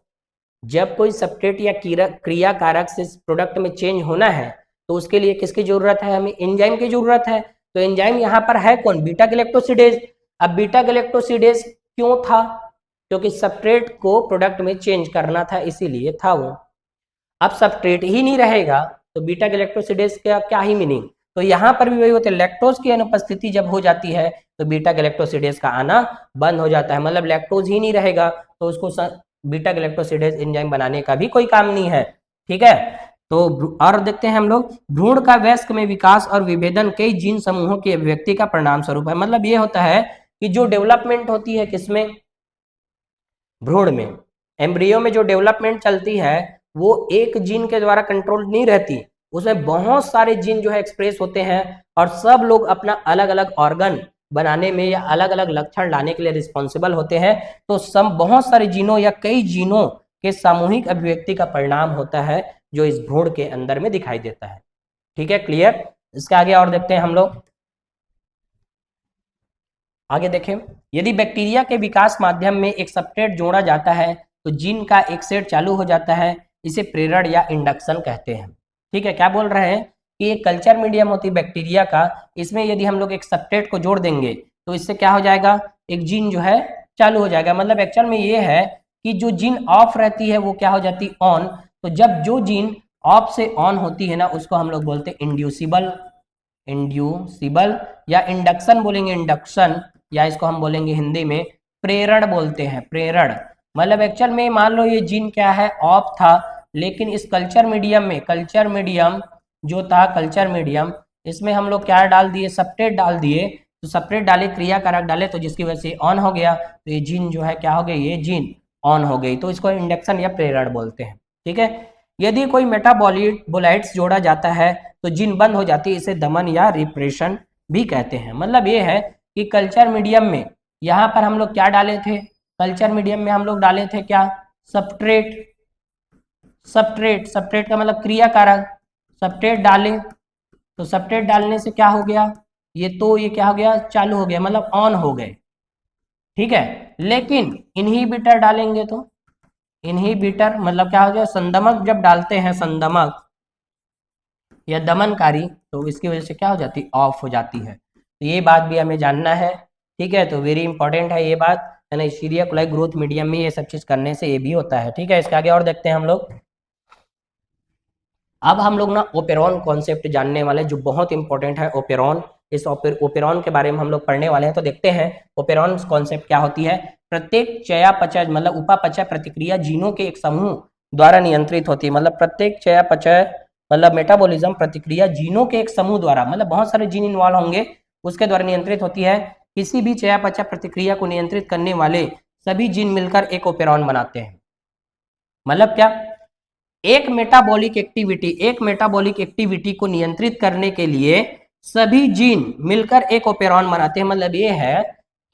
जब कोई सबस्ट्रेट या क्रिया कारक से प्रोडक्ट में चेंज होना है तो उसके लिए किसकी जरूरत है, हमें एंजाइम की जरूरत है। तो एंजाइम यहाँ पर है कौन, बीटा गैलेक्टोसिडेज। अब बीटा गैलेक्टोसिडेज क्यों था, क्योंकि सबस्ट्रेट को प्रोडक्ट में चेंज करना था, इसीलिए था वो। अब सबस्ट्रेट ही नहीं रहेगा तो बीटा गैलेक्टोसिडेज का क्या ही मीनिंग। तो यहाँ पर भी वही होते हैं, लैक्टोज की अनुपस्थिति जब हो जाती है तो बीटा गैलेक्टोसिडेज का आना बंद हो जाता है, मतलब लैक्टोज ही नहीं रहेगा तो उसको बीटा गैलेक्टोसिडेज एंजाइम बनाने का भी कोई काम नहीं है। ठीक है, तो और देखते हैं हम लोग, भ्रूण का वयस्क में विकास और विभेदन कई जीन समूहों की अभिव्यक्ति का परिणाम स्वरूप है। मतलब ये होता है कि जो डेवलपमेंट होती है किसमें, भ्रूण में, एम्ब्रियो में जो डेवलपमेंट चलती है वो एक जीन के द्वारा कंट्रोल नहीं रहती, उसमें बहुत सारे जीन जो है एक्सप्रेस होते हैं और सब लोग अपना अलग अलग ऑर्गन बनाने में या अलग अलग लक्षण लाने के लिए रिस्पॉन्सिबल होते हैं। तो सब बहुत सारे जीनों या कई जीनों के सामूहिक अभिव्यक्ति का परिणाम होता है जो इस भ्रूण के अंदर में दिखाई देता है। ठीक है, क्लियर। इसके आगे और देखते हैं हम लोग, आगे देखें, यदि बैक्टीरिया के विकास माध्यम में एक सबस्ट्रेट जोड़ा जाता है तो जीन का एक सेट चालू हो जाता है, इसे प्रेरण या इंडक्शन कहते हैं। ठीक है, क्या बोल रहे हैं कि एक कल्चर मीडियम होती है बैक्टीरिया का, इसमें यदि हम लोग एक सबस्ट्रेट को जोड़ देंगे तो इससे क्या हो जाएगा, एक जीन जो है चालू हो जाएगा। मतलब एक्चुअल में ये है कि जो जीन ऑफ रहती है वो क्या हो जाती है, ऑन। तो जब जो जीन ऑफ से ऑन होती है ना उसको हम लोग बोलते हैं इंड्यूसिबल, इंड्यूसिबल या इंडक्शन बोलेंगे, इंडक्शन, या इसको हम बोलेंगे हिंदी में प्रेरण बोलते हैं, प्रेरण। मतलब एक्चुअल में मान लो ये जीन क्या है, ऑफ था, लेकिन इस कल्चर मीडियम में, कल्चर मीडियम जो था, कल्चर मीडियम, इसमें हम लोग क्या डाल दिए, सबस्ट्रेट डाल दिए। तो सबस्ट्रेट डाले, क्रिया कारक डाले, तो जिसकी वजह से ऑन हो गया, तो ये जीन जो है क्या हो गई, ये जीन ऑन हो गई, तो इसको इंडक्शन या प्रेरण बोलते हैं। ठीक है, यदि कोई मेटाबोलाइट्स जोड़ा जाता है तो जीन बंद हो जाती है, इसे दमन या रिप्रेशन भी कहते हैं। मतलब ये है कि कल्चर मीडियम में यहाँ पर हम लोग क्या डाले थे, कल्चर मीडियम में हम लोग डाले थे क्या, सबस्ट्रेट, सबस्ट्रेट, सबस्ट्रेट का मतलब क्रिया कारक, सबस्ट्रेट डाले, तो सबस्ट्रेट डालने से क्या हो गया, ये तो ये क्या हो गया, चालू हो गया, मतलब ऑन हो गए। ठीक है, लेकिन इनहिबिटर डालेंगे तो, इनहिबिटर मतलब क्या हो गया, संदमक जब डालते हैं, संदमक या दमनकारी, तो इसकी वजह से क्या हो जाती है, ऑफ हो जाती है। तो ये बात भी हमें जानना है। ठीक है, तो वेरी इंपॉर्टेंट है ये बात, है ना, इसीलिए कोलाई ग्रोथ मीडियम में ये सब चीज करने से ये भी होता है। ठीक है, इसके आगे और देखते हैं हम लोग। अब हम लोग ना ओपेरॉन कॉन्सेप्ट जानने वाले, जो बहुत इंपॉर्टेंट है ओपेरॉन। इस ओपेरॉन के बारे में हम लोग पढ़ने वाले हैं, तो देखते हैं ओपेरॉन कॉन्सेप्ट क्या होती है। प्रत्येक चयापचय मतलब उपापचय प्रतिक्रिया जीनों के एक समूह द्वारा नियंत्रित होती है। मतलब प्रत्येक चयापचय मतलब मेटाबॉलिज्म प्रतिक्रिया जीनों के एक समूह द्वारा, मतलब बहुत सारे जीन इन्वॉल्व होंगे, उसके द्वारा नियंत्रित होती है। किसी भी चयापचय प्रतिक्रिया को नियंत्रित करने वाले सभी जीन मिलकर एक ओपेरॉन बनाते हैं। मतलब क्या, एक मेटाबॉलिक एक्टिविटी, एक मेटाबॉलिक एक्टिविटी को नियंत्रित करने के लिए सभी जीन मिलकर एक ओपेरॉन बनाते हैं। मतलब ये है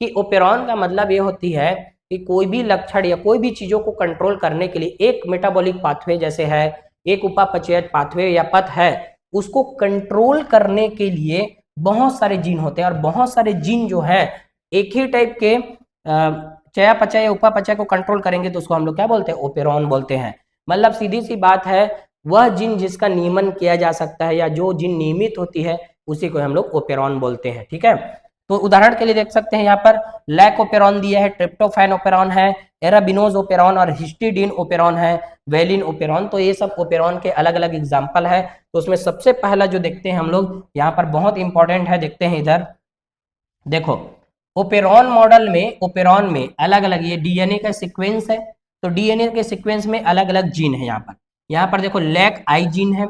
कि ओपेरॉन का मतलब ये होती है कि कोई भी लक्षण या कोई भी चीजों को कंट्रोल करने के लिए एक मेटाबॉलिक पाथवे जैसे है, एक उपापचय पाथवे या पथ है, उसको कंट्रोल करने के लिए बहुत सारे जीन होते हैं। और बहुत सारे जीन जो है एक ही टाइप के चयापचय या उपापचय को कंट्रोल करेंगे तो उसको हम लोग क्या बोलते हैं, ओपेरॉन बोलते हैं। मतलब सीधी सी बात है, वह जीन जिसका नियमन किया जा सकता है या जो जीन नियमित होती है उसी को हम लोग ओपेरॉन बोलते हैं। ठीक है, तो उदाहरण के लिए देख सकते हैं यहाँ पर लैक ओपेरॉन दिया है, ट्रिप्टोफैन ओपेरॉन है, एराबिनोज ओपेरॉन और हिस्टिडीन ओपेरॉन है, वेलिन ओपेरॉन। तो ये सब ओपेरॉन के अलग अलग एग्जाम्पल है। तो उसमें सबसे पहला जो देखते हैं हम लोग यहाँ पर बहुत इंपॉर्टेंट है, देखते हैं इधर देखो, ओपेरॉन मॉडल में, ओपेरॉन में अलग अलग ये डीएनए का सीक्वेंस है, तो डीएनए के सीक्वेंस में अलग अलग जीन है। यहाँ पर देखो लैक आई जीन है,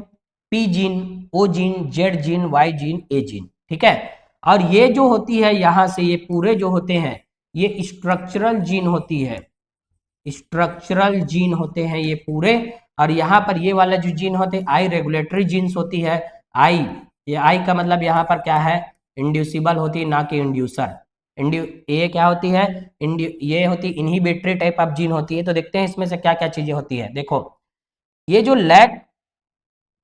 P gene, O gene, Z gene, Y gene, A gene. ठीक है, और ये जो होती है यहाँ से ये पूरे जो होते हैं ये स्ट्रक्चरल जीन होती है, स्ट्रक्चरल जीन होते हैं ये पूरे। और यहाँ पर ये वाला जो जीन होते हैं आई रेगुलेटरी जीन्स होती है। आई, ये आई का मतलब यहाँ पर क्या है, इंड्यूसिबल होती है, ना कि इंड्यूसर। ये क्या होती है, ये होती है इनहिबिटरी टाइप ऑफ जीन होती है। तो देखते हैं इसमें से क्या क्या चीजें होती है। देखो ये जो लैक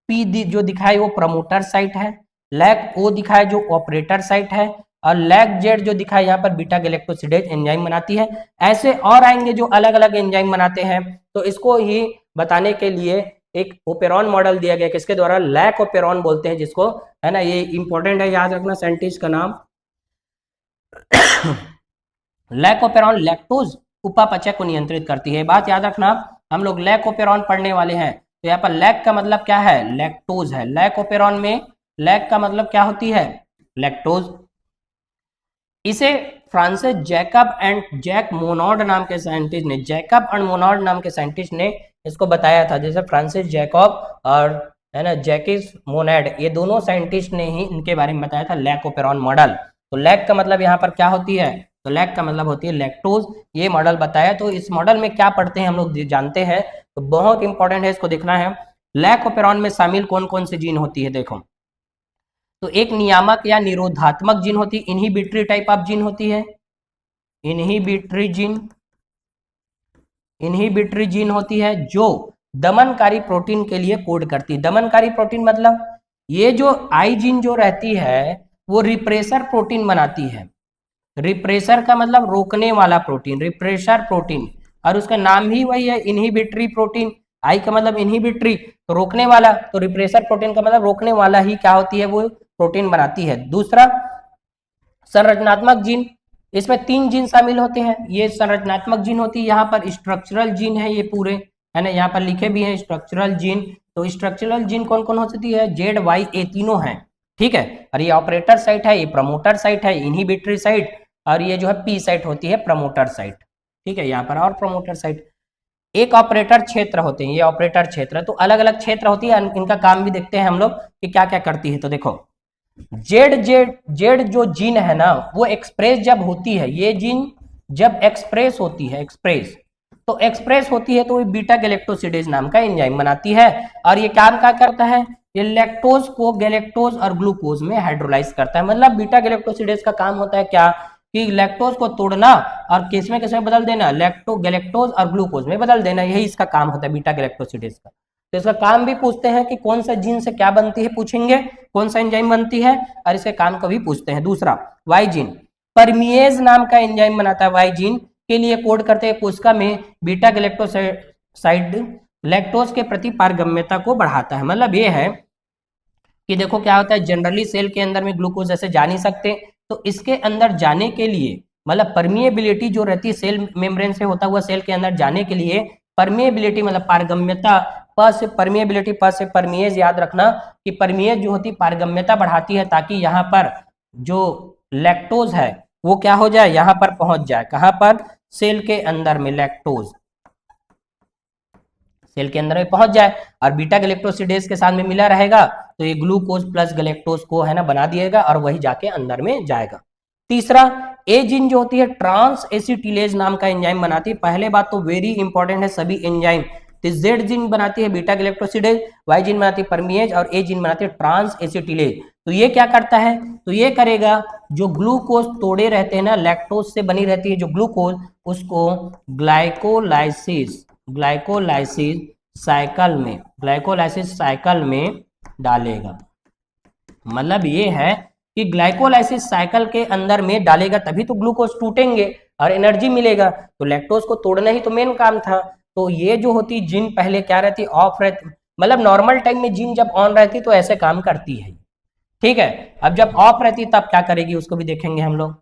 पी जो दिखाई वो प्रमोटर साइट है, लैक ओ दिखा है जो ऑपरेटर साइट है, और लैक जेड जो दिखा है यहाँ पर बीटा गैलेक्टोसिडेज एंजाइम बनाती है। ऐसे और आएंगे जो अलग अलग एंजाइम बनाते हैं। तो इसको ही बताने के लिए एक ओपेरॉन मॉडल दिया गया, किसके द्वारा, लैक ओपेरॉन बोलते हैं जिसको, है ना, ये इंपॉर्टेंट है, याद रखना साइंटिस्ट का नाम। लैकोपेरॉन लैक्टोज उपापचय को नियंत्रित करती है, बात याद रखना। हम लोग लैकोपेरॉन पढ़ने वाले हैं, तो यहाँ पर लैक का मतलब क्या है, लैक्टोज है। लैकोपेरॉन में लैक का मतलब क्या होती है, लैक्टोज। इसे Francis Jacob and Jacques Monod नाम के साइंटिस्ट ने, जैकब एंड मोनॉड नाम के साइंटिस्ट ने इसको बताया था। जैसे फ्रांसिस जैकब और, है ना, जैकिस मोनेड, ये दोनों साइंटिस्ट ने ही इनके बारे में बताया था लैकोपेरॉन मॉडल। तो लैक का मतलब यहाँ पर क्या होती है, तो लैक का मतलब होती है लैक्टोज, ये मॉडल बताया। तो इस मॉडल में क्या पढ़ते हैं हम लोग जानते हैं, तो बहुत इंपॉर्टेंट है, इसको देखना है। लैकोपेरॉन में शामिल कौन कौन सी जीन होती है, देखो। तो एक नियामक या निरोधात्मक जीन होती है, इनहिबिटरी टाइप ऑफ जीन होती है, इनहिबिटरी जीन, इनहिबिटरी जीन होती है जो दमनकारी प्रोटीन के लिए कोड करती है। दमनकारी प्रोटीन मतलब ये जो आई जीन जो रहती है वो रिप्रेसर प्रोटीन बनाती है। रिप्रेसर का मतलब रोकने वाला प्रोटीन, रिप्रेसर प्रोटीन, और उसका नाम ही वही है, इनहिबिटरी प्रोटीन। आई का मतलब इनहिबिटरी, तो रोकने वाला, तो रिप्रेसर प्रोटीन का मतलब रोकने वाला ही क्या होती है, वो प्रोटीन बनाती है। दूसरा संरचनात्मक जीन, इसमें 3 जीन शामिल होते हैं। ये संरचनात्मक जीन होती है, यहाँ पर स्ट्रक्चरल जीन है ये पूरे, है ना, यहाँ पर लिखे भी हैं स्ट्रक्चरल जीन। तो स्ट्रक्चरल जीन कौन कौन हो सकती है, जेड वाई ए तीनों हैं, ठीक है। और ये ऑपरेटर साइट है, ये प्रमोटर साइट है, इनहिबिटरी साइट, और ये जो है पी साइट होती है प्रमोटर साइट, ठीक है, यहाँ पर और प्रमोटर साइट। एक ऑपरेटर क्षेत्र होते हैं, ये ऑपरेटर क्षेत्र, तो अलग अलग क्षेत्र होती है, इनका काम भी देखते हैं हम लोग कि क्या क्या करती है। तो देखो, जेड जेड जेड जो जीन है ना, वो एक्सप्रेस जब होती है, ये जीन जब एक्सप्रेस होती है, एक्सप्रेस, तो एक्सप्रेस होती है तो ये बीटा गैलेक्टोसिडेज नाम का एंजाइम बनाती है। और ये काम क्या करता है, ये लैक्टोज को गैलेक्टोज और ग्लूकोज में हाइड्रोलाइज करता है। मतलब बीटा गैलेक्टोसिडेज का काम होता है क्या, कि लैक्टोज को तोड़ना और किस में बदल देना, गैलेक्टोज और ग्लूकोज में बदल देना, यही इसका काम होता है बीटा गैलेक्टोसिडेज का। तो इसका काम भी पूछते हैं कि कौन सा जीन से क्या बनती है, पूछेंगे कौन सा एंजाइम बनती है, और इसके काम को भी पूछते हैं। दूसरा वाई जीन, परमिएज नाम का एंजाइम बनाता है, वाई जीन के लिए कोड करते हैं, कोशिका में बीटा गैलेक्टोसाइड लैक्टोज के प्रति पारगम्यता को बढ़ाता है। मतलब ये है कि देखो क्या होता है, जनरली सेल के अंदर में ग्लूकोज ऐसे जा नहीं सकते, तो इसके अंदर जाने के लिए, मतलब परमिएबिलिटी जो रहती है सेल मेम्ब्रेन से होता हुआ सेल के अंदर जाने के लिए, परमिएबिलिटी मतलब पारगम्यता, प से परमिएबिलिटी, प से परमिएज, याद रखना कि परमिएज जो होती पारगम्यता बढ़ाती है, ताकि यहाँ पर जो लैक्टोज है वो क्या हो जाए, यहाँ पर पहुंच जाए, कहाँ पर, सेल के अंदर में, लैक्टोज सेल के अंदर में पहुंच जाए, और बीटा गैलेक्टोसिडेज के साथ में मिला रहेगा, तो ये ग्लूकोज प्लस गैलेक्टोज को, है ना, बना दिएगा और वही जाके अंदर में जाएगा। तीसरा ए जीन जो होती है ट्रांस एसिटिलेज नाम का एंजाइम बनाती है। पहले बात तो वेरी इंपॉर्टेंट है सभी एंजाइम, तो जेड जीन बनाती है बीटा गैलेक्टोसिडेज, वाई जीन बनाती है परमिएज, और ए जीन बनाती है ट्रांस एसिटिलेज। तो ये क्या करता है, तो ये करेगा जो ग्लूकोज तोड़े रहते हैं ना, लैक्टोज से बनी रहती है जो ग्लूकोज, उसको ग्लाइकोलाइसिस साइकिल में, ग्लाइकोलाइसिस साइकिल में डालेगा। मतलब ये है कि ग्लाइकोलाइसिस साइकिल के अंदर में डालेगा, तभी तो ग्लूकोज टूटेंगे और एनर्जी मिलेगा। तो लैक्टोज को तोड़ना ही तो मेन काम था। तो ये जो होती जीन पहले क्या रहती, ऑफ रहती, मतलब नॉर्मल टाइम में जीन जब ऑन रहती तो ऐसे काम करती है, ठीक है। अब जब ऑफ रहती तब क्या करेगी, उसको भी देखेंगे हम लोग।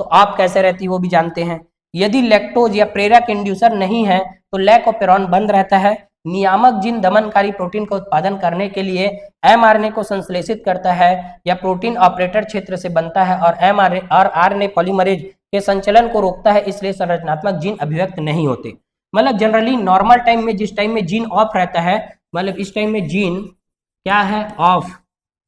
तो ऑफ कैसे रहती वो भी जानते हैं। यदि लैक्टोज या प्रेरक इंड्यूसर नहीं है तो लैकोपेरॉन बंद रहता है। नियामक जीन दमनकारी प्रोटीन का उत्पादन करने के लिए एमआरएनए को संश्लेषित करता है या प्रोटीन ऑपरेटर क्षेत्र से बनता है, और एमआरएनए और आरएनए पॉलीमरेज के संचलन को रोकता है, इसलिए संरचनात्मक जीन अभिव्यक्त नहीं होते। मतलब जनरली नॉर्मल टाइम में, जिस टाइम में जीन ऑफ रहता है, मतलब इस टाइम में जीन क्या है, ऑफ,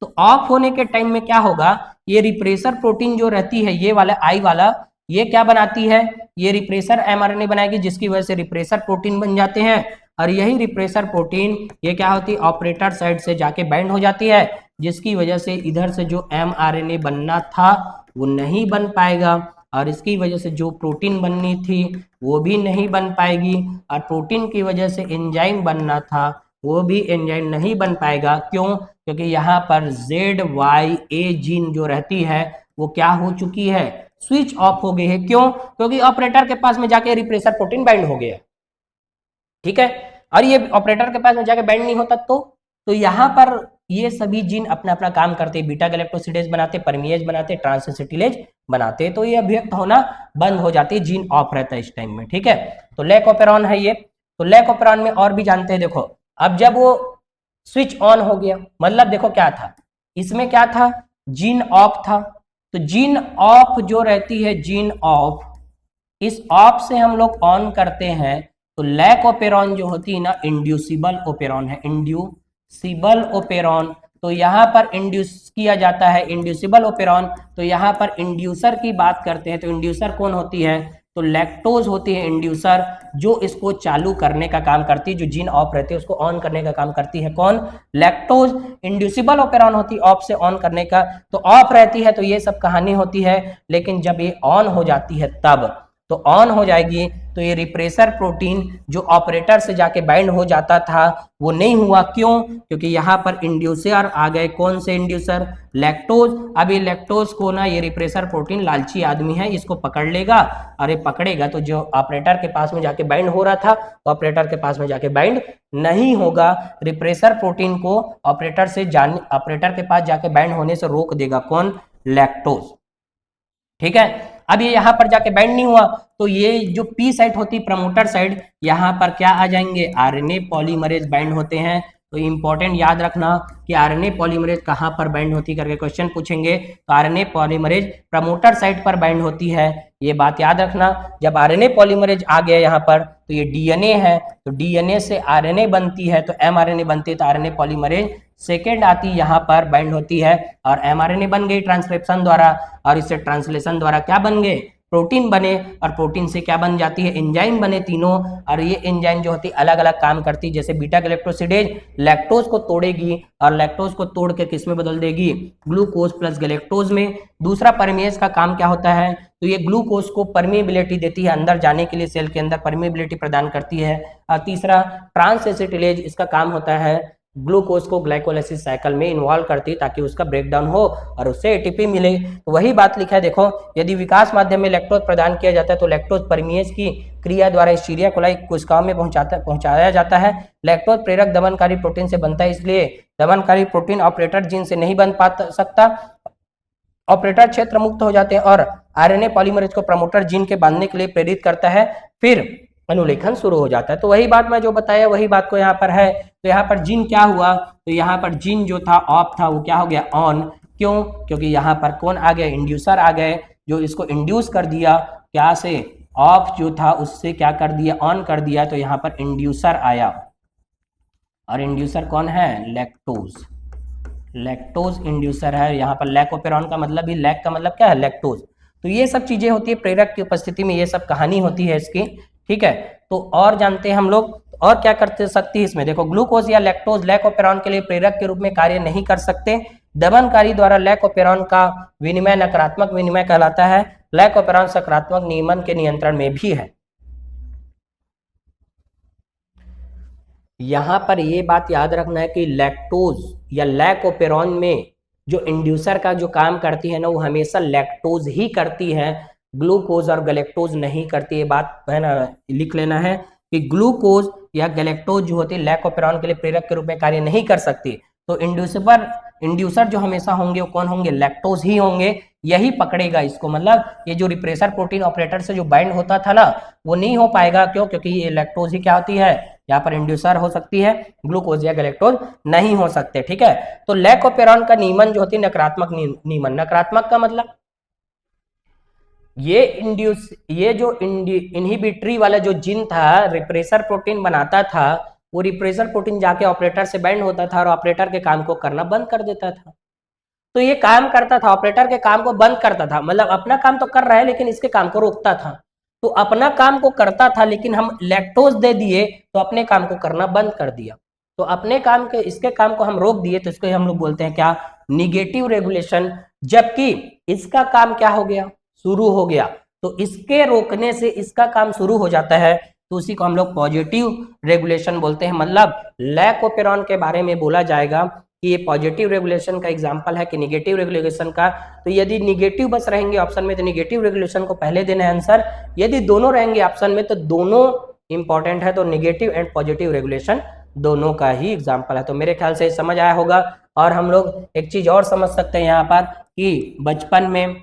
तो ऑफ होने के टाइम में क्या होगा, ये रिप्रेसर प्रोटीन जो रहती है, ये वाला आई वाला, ये क्या बनाती है, ये रिप्रेसर एमआरएनए बनाएगी, जिसकी वजह से रिप्रेसर प्रोटीन बन जाते हैं। और यही रिप्रेसर प्रोटीन ये क्या होती है, ऑपरेटर साइड से जाके बाइंड हो जाती है, जिसकी वजह से इधर से जो एमआरएनए बनना था वो नहीं बन पाएगा, और इसकी वजह से जो प्रोटीन बननी थी वो भी नहीं बन पाएगी, और प्रोटीन की वजह से एंजाइम बनना था वो भी एंजाइम नहीं बन पाएगा। क्यों? क्योंकि यहाँ पर ZYA जीन जो रहती है वो क्या हो चुकी है, स्विच ऑफ हो गई है। क्यों? क्योंकि ऑपरेटर के पास में जाके रिप्रेसर प्रोटीन बाइंड हो गया, ठीक है। और ये ऑपरेटर के पास में जाके बाइंड नहीं होता तो यहाँ पर ये सभी जीन अपना अपना काम करते, बीटा गैलेक्टोसिडेज बनाते, परमिएज बनाते, ट्रांसएसिटिलेज बनाते, तो ये अभिव्यक्त होना बंद हो जाती है, जीन ऑफ रहता है इस टाइम में, ठीक है। तो लैक ऑपेरॉन है ये। तो लैक ऑपेरॉन में और भी जानते हैं, देखो अब जब वो स्विच ऑन हो गया, मतलब देखो क्या था इसमें, क्या था, जीन ऑफ था। तो जीन ऑफ जो रहती है, जीन ऑफ, इस ऑफ से हम लोग ऑन करते हैं तो लैक ओपेरॉन जो होती है ना, इंड्यूसिबल ओपेरॉन है, इंड्यूसिबल ओपेरॉन। तो यहाँ पर इंड्यूस किया जाता है इंड्यूसिबल ओपेरॉन। तो यहाँ पर इंड्यूसर की बात करते हैं, तो इंड्यूसर कौन होती है, तो लैक्टोज होती है इंड्यूसर, जो इसको चालू करने का काम करती है, जो जीन ऑफ रहती है उसको ऑन करने का काम करती है कौन, लैक्टोज। इंड्यूसिबल ओपेरॉन होती है ऑफ से ऑन करने का। तो ऑफ रहती है तो ये सब कहानी होती है, लेकिन जब ये ऑन हो जाती है तब, तो ऑन हो जाएगी तो ये रिप्रेसर प्रोटीन जो ऑपरेटर से जाके बाइंड हो जाता था वो नहीं हुआ। क्यों? क्योंकि यहाँ पर इंड्यूसर आ गए, कौन से इंड्यूसर, लैक्टोज। अब ये लैक्टोज को ना, ये रिप्रेसर प्रोटीन लालची आदमी है, इसको पकड़ लेगा, और ये पकड़ेगा तो जो ऑपरेटर के पास में जाके बाइंड हो रहा था ऑपरेटर के पास में जाके बाइंड नहीं होगा। रिप्रेसर प्रोटीन को ऑपरेटर के पास जाके बाइंड होने से रोक देगा कौन, लैक्टोज, ठीक है। अब ये यहाँ पर जाके बाइंड नहीं हुआ तो ये जो पी साइट होती, प्रमोटर साइड, यहाँ पर क्या आ जाएंगे, आरएनए पॉलीमरेज बाइंड होते हैं। तो इंपॉर्टेंट याद रखना कि आरएनए पॉलीमरेज कहाँ पर बाइंड होती करके क्वेश्चन पूछेंगे, तो आरएनए पॉलीमरेज प्रमोटर साइट पर बाइंड होती है, ये बात याद रखना। जब आरएनए पॉलीमरेज आ गया यहाँ पर, तो ये डीएनए है, तो डीएनए से आरएनए बनती है, तो एमआरएनए बनती है, तो आरएनए पॉलीमरेज सेकेंड आती यहाँ पर बाइंड होती है, और एमआरएनए बन गई ट्रांसक्रिप्शन द्वारा, और इससे ट्रांसलेशन द्वारा क्या बन गए, प्रोटीन बने, और प्रोटीन से क्या बन जाती है, एंजाइम बने तीनों। और ये एंजाइम जो होती है अलग अलग काम करती है, जैसे बीटा गैलेक्टोसिडेज लैक्टोज को तोड़ेगी और लैक्टोज को तोड़ के किस में बदल देगी, ग्लूकोज प्लस गैलेक्टोज में। दूसरा परमेज का काम क्या होता है, तो ये ग्लूकोज को परमिएबिलिटी देती है, अंदर जाने के लिए सेल के अंदर परमिएबिलिटी प्रदान करती है। और तीसरा ट्रांसएसिटिलेज, इसका काम होता है ग्लूकोज को ग्लाइकोलाइसिस साइकिल में इन्वॉल्व करती है ताकि उसका ब्रेकडाउन हो और उससे एटीपी मिले। तो वही बात लिखा है, देखो यदि विकास माध्यम में लैक्टोज प्रदान किया जाता है तो लैक्टोज परमिएज की क्रिया द्वारा शीरिया कोलाई कोशिकाओं में पहुंचाया जाता है। लैक्टोज प्रेरक दमनकारी प्रोटीन से बनता है, इसलिए दमनकारी प्रोटीन ऑपरेटर जीन से नहीं बन सकता, ऑपरेटर क्षेत्र मुक्त हो जाते हैं, और आरएनए पॉलीमरेज को प्रमोटर जीन के बांधने के लिए प्रेरित करता है, फिर अनुलेखन शुरू हो जाता है। तो वही बात मैं जो बताया वही बात को यहाँ पर है। तो यहाँ पर जीन क्या हुआ, तो यहाँ पर जीन जो था ऑफ था वो क्या हो गया, ऑन। क्यों? क्योंकि यहाँ पर कौन आ गया, इंड्यूसर आ गए, जो इसको इंड्यूस कर दिया, क्या से, ऑफ जो था उससे क्या कर दिया, ऑन कर दिया। तो यहाँ पर इंड्यूसर आया, और इंड्यूसर कौन है, लैक्टोज, लैक्टोज इंड्यूसर है। यहाँ पर लैकोपेरॉन का मतलब ही, लैक का मतलब क्या है, लैक्टोज। तो ये सब चीजें होती है प्रेरक की उपस्थिति में, ये सब कहानी होती है इसकी, ठीक है। तो और जानते हैं हम लोग, और क्या कर सकती है इसमें, देखो ग्लूकोज या लैक्टोज लैकोपेरॉन के लिए प्रेरक के रूप में कार्य नहीं कर सकते। दमनकारी द्वारा लैकोपेरॉन का विनिमय नकारात्मक विनिमय कहलाता है, लैकोपेरॉन सकारात्मक नियमन के नियंत्रण में भी है। यहां पर ये बात याद रखना है कि लैक्टोज या लैकोपेरॉन में जो इंड्यूसर का जो काम करती है ना, वो हमेशा लैक्टोज ही करती है, ग्लूकोज और गैलेक्टोज नहीं करती। ये बात है ना, लिख लेना है कि ग्लूकोज या गैलेक्टोज जो होती है लैकोपेरॉन के लिए प्रेरक के रूप में कार्य नहीं कर सकती। तो इंड्यूसर जो हमेशा होंगे वो कौन होंगे, लैक्टोज ही होंगे, यही पकड़ेगा इसको। मतलब ये जो रिप्रेसर प्रोटीन ऑपरेटर से जो बाइंड होता था ना, वो नहीं हो पाएगा। क्यों? क्योंकि ये लैक्टोज ही क्या होती है, यहाँ पर इंड्यूसर हो सकती है, ग्लूकोज या गैलेक्टोज नहीं हो सकते, ठीक है। तो लैकोपेरॉन का नियमन जो होती है नकारात्मक नियमन, नकारात्मक का मतलब ये जो इनहिबिटरी वाला जो जीन था, रिप्रेसर प्रोटीन बनाता था, वो रिप्रेसर प्रोटीन जाके ऑपरेटर से बाइंड होता था और ऑपरेटर के काम को करना बंद कर देता था। तो ये काम करता था, ऑपरेटर के काम को बंद करता था, मतलब अपना काम तो कर रहा है लेकिन इसके काम को रोकता था। तो अपना काम को करता था लेकिन हम लैक्टोज दे दिए तो अपने काम को करना बंद कर दिया। तो अपने काम के इसके काम को हम रोक दिए, तो इसको हम लोग बोलते हैं क्या, निगेटिव रेगुलेशन। जबकि इसका काम क्या हो गया, शुरू हो गया, तो इसके रोकने से इसका काम शुरू हो जाता है। तो उसी को हम लोग पॉजिटिव रेगुलेशन बोलते हैं। मतलब लैकोपेरॉन के बारे में बोला जाएगा कि ये पॉजिटिव रेगुलेशन का एग्जांपल है कि निगेटिव रेगुलेशन का। तो यदि निगेटिव बस रहेंगे ऑप्शन में तो निगेटिव रेगुलेशन को पहले देना है आंसर। यदि दोनों रहेंगे ऑप्शन में तो दोनों इंपॉर्टेंट है, तो निगेटिव एंड पॉजिटिव रेगुलेशन दोनों का ही एग्जाम्पल है। तो मेरे ख्याल से समझ आया होगा। और हम लोग एक चीज और समझ सकते हैं यहाँ पर कि बचपन में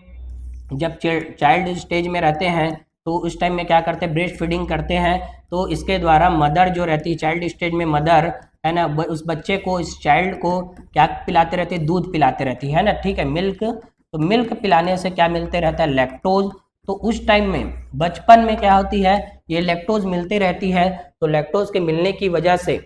जब चाइल्ड स्टेज में रहते हैं तो उस टाइम में क्या करते हैं, ब्रेस्ट फीडिंग करते हैं। तो इसके द्वारा मदर जो रहती है चाइल्ड स्टेज में, मदर है ना, उस बच्चे को, इस चाइल्ड को क्या पिलाते रहती है, दूध पिलाते रहती है ना, ठीक है, मिल्क। तो मिल्क पिलाने से क्या मिलते रहता है, लैक्टोज। तो उस टाइम में बचपन में क्या होती है, ये लैक्टोज मिलती रहती है। तो लैक्टोज के मिलने की वजह से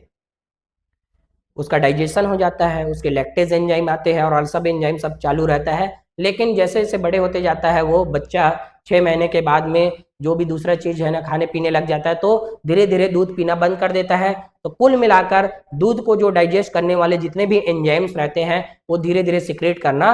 उसका डाइजेशन हो जाता है, उसके लैक्टेज एंजाइम आते हैं और और सब एंजाइम सब चालू रहता है। लेकिन जैसे जैसे बड़े होते जाता है वो बच्चा 6 महीने के बाद में जो भी दूसरा चीज है ना खाने पीने लग जाता है, तो धीरे धीरे दूध पीना बंद कर देता है। तो कुल मिलाकर दूध को जो डाइजेस्ट करने वाले जितने भी एंजाइम्स रहते हैं वो धीरे धीरे सिक्रेट करना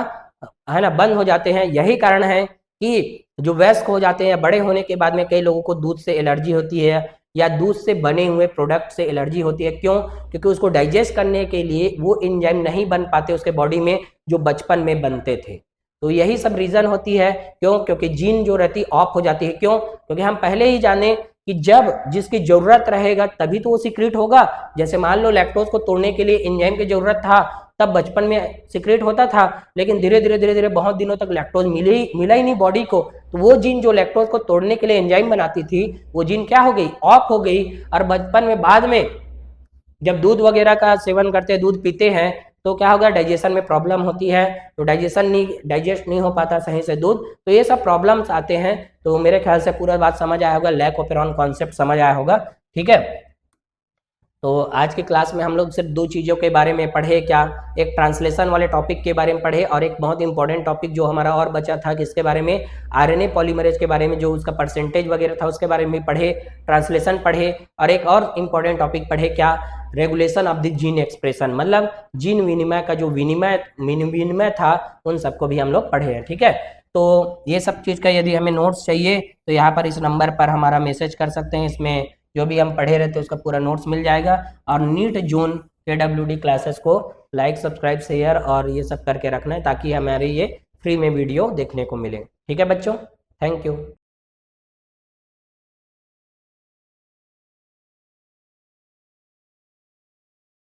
है ना बंद हो जाते हैं। यही कारण है कि जो वयस्क हो जाते हैं, बड़े होने के बाद में कई लोगों को दूध से एलर्जी होती है या दूध से बने हुए प्रोडक्ट से एलर्जी होती है। क्यों? क्योंकि उसको डाइजेस्ट करने के लिए वो एंजाइम नहीं बन पाते उसके बॉडी में जो बचपन में बनते थे। तो यही सब रीजन होती है। क्यों? क्योंकि जीन जो रहती ऑफ हो जाती है। क्यों? क्योंकि हम पहले ही जाने कि जब जिसकी जरूरत रहेगा तभी तो वो सीक्रेट होगा। जैसे मान लो लैक्टोज को तोड़ने के लिए एंजाइम की जरूरत था, तब बचपन में सीक्रेट होता था, लेकिन धीरे धीरे बहुत दिनों तक लैक्टोज मिला ही नहीं बॉडी को। तो वो जीन जो लैक्टोज को तोड़ने के लिए एंजाइम बनाती थी, वो जीन क्या हो गई, ऑफ हो गई। और बचपन में बाद में जब दूध वगैरह का सेवन करते हैं, दूध पीते हैं, तो क्या होगा, डाइजेशन में प्रॉब्लम होती है। तो डाइजेस्ट नहीं हो पाता सही से दूध। तो ये सब प्रॉब्लम्स आते हैं। तो मेरे ख्याल से पूरा बात समझ आया होगा, लैकोपेरॉन कॉन्सेप्ट समझ आया होगा। ठीक है, तो आज की क्लास में हम लोग सिर्फ 2 चीज़ों के बारे में पढ़े। क्या? एक ट्रांसलेशन वाले टॉपिक के बारे में पढ़े और एक बहुत इंपॉर्टेंट टॉपिक जो हमारा और बचा था किसके बारे में, आरएनए पॉलीमरेज के बारे में, जो उसका परसेंटेज वगैरह था उसके बारे में पढ़े, ट्रांसलेशन पढ़े। और एक और इंपॉर्टेंट टॉपिक पढ़े, क्या? Regulation of the gene expression, मतलब जीन विनिमय का जो विनिमय था उन सबको भी हम लोग पढ़े हैं। ठीक है, तो ये सब चीज़ का यदि हमें नोट्स चाहिए तो यहाँ पर इस नंबर पर हमारा मैसेज कर सकते हैं। इसमें जो भी हम पढ़े रहते हैं उसका पूरा नोट्स मिल जाएगा। और नीट जून KWD क्लासेस को लाइक, सब्सक्राइब, शेयर और ये सब करके रखना है ताकि हमारे ये फ्री में वीडियो देखने को मिले। ठीक है बच्चों, थैंक यू।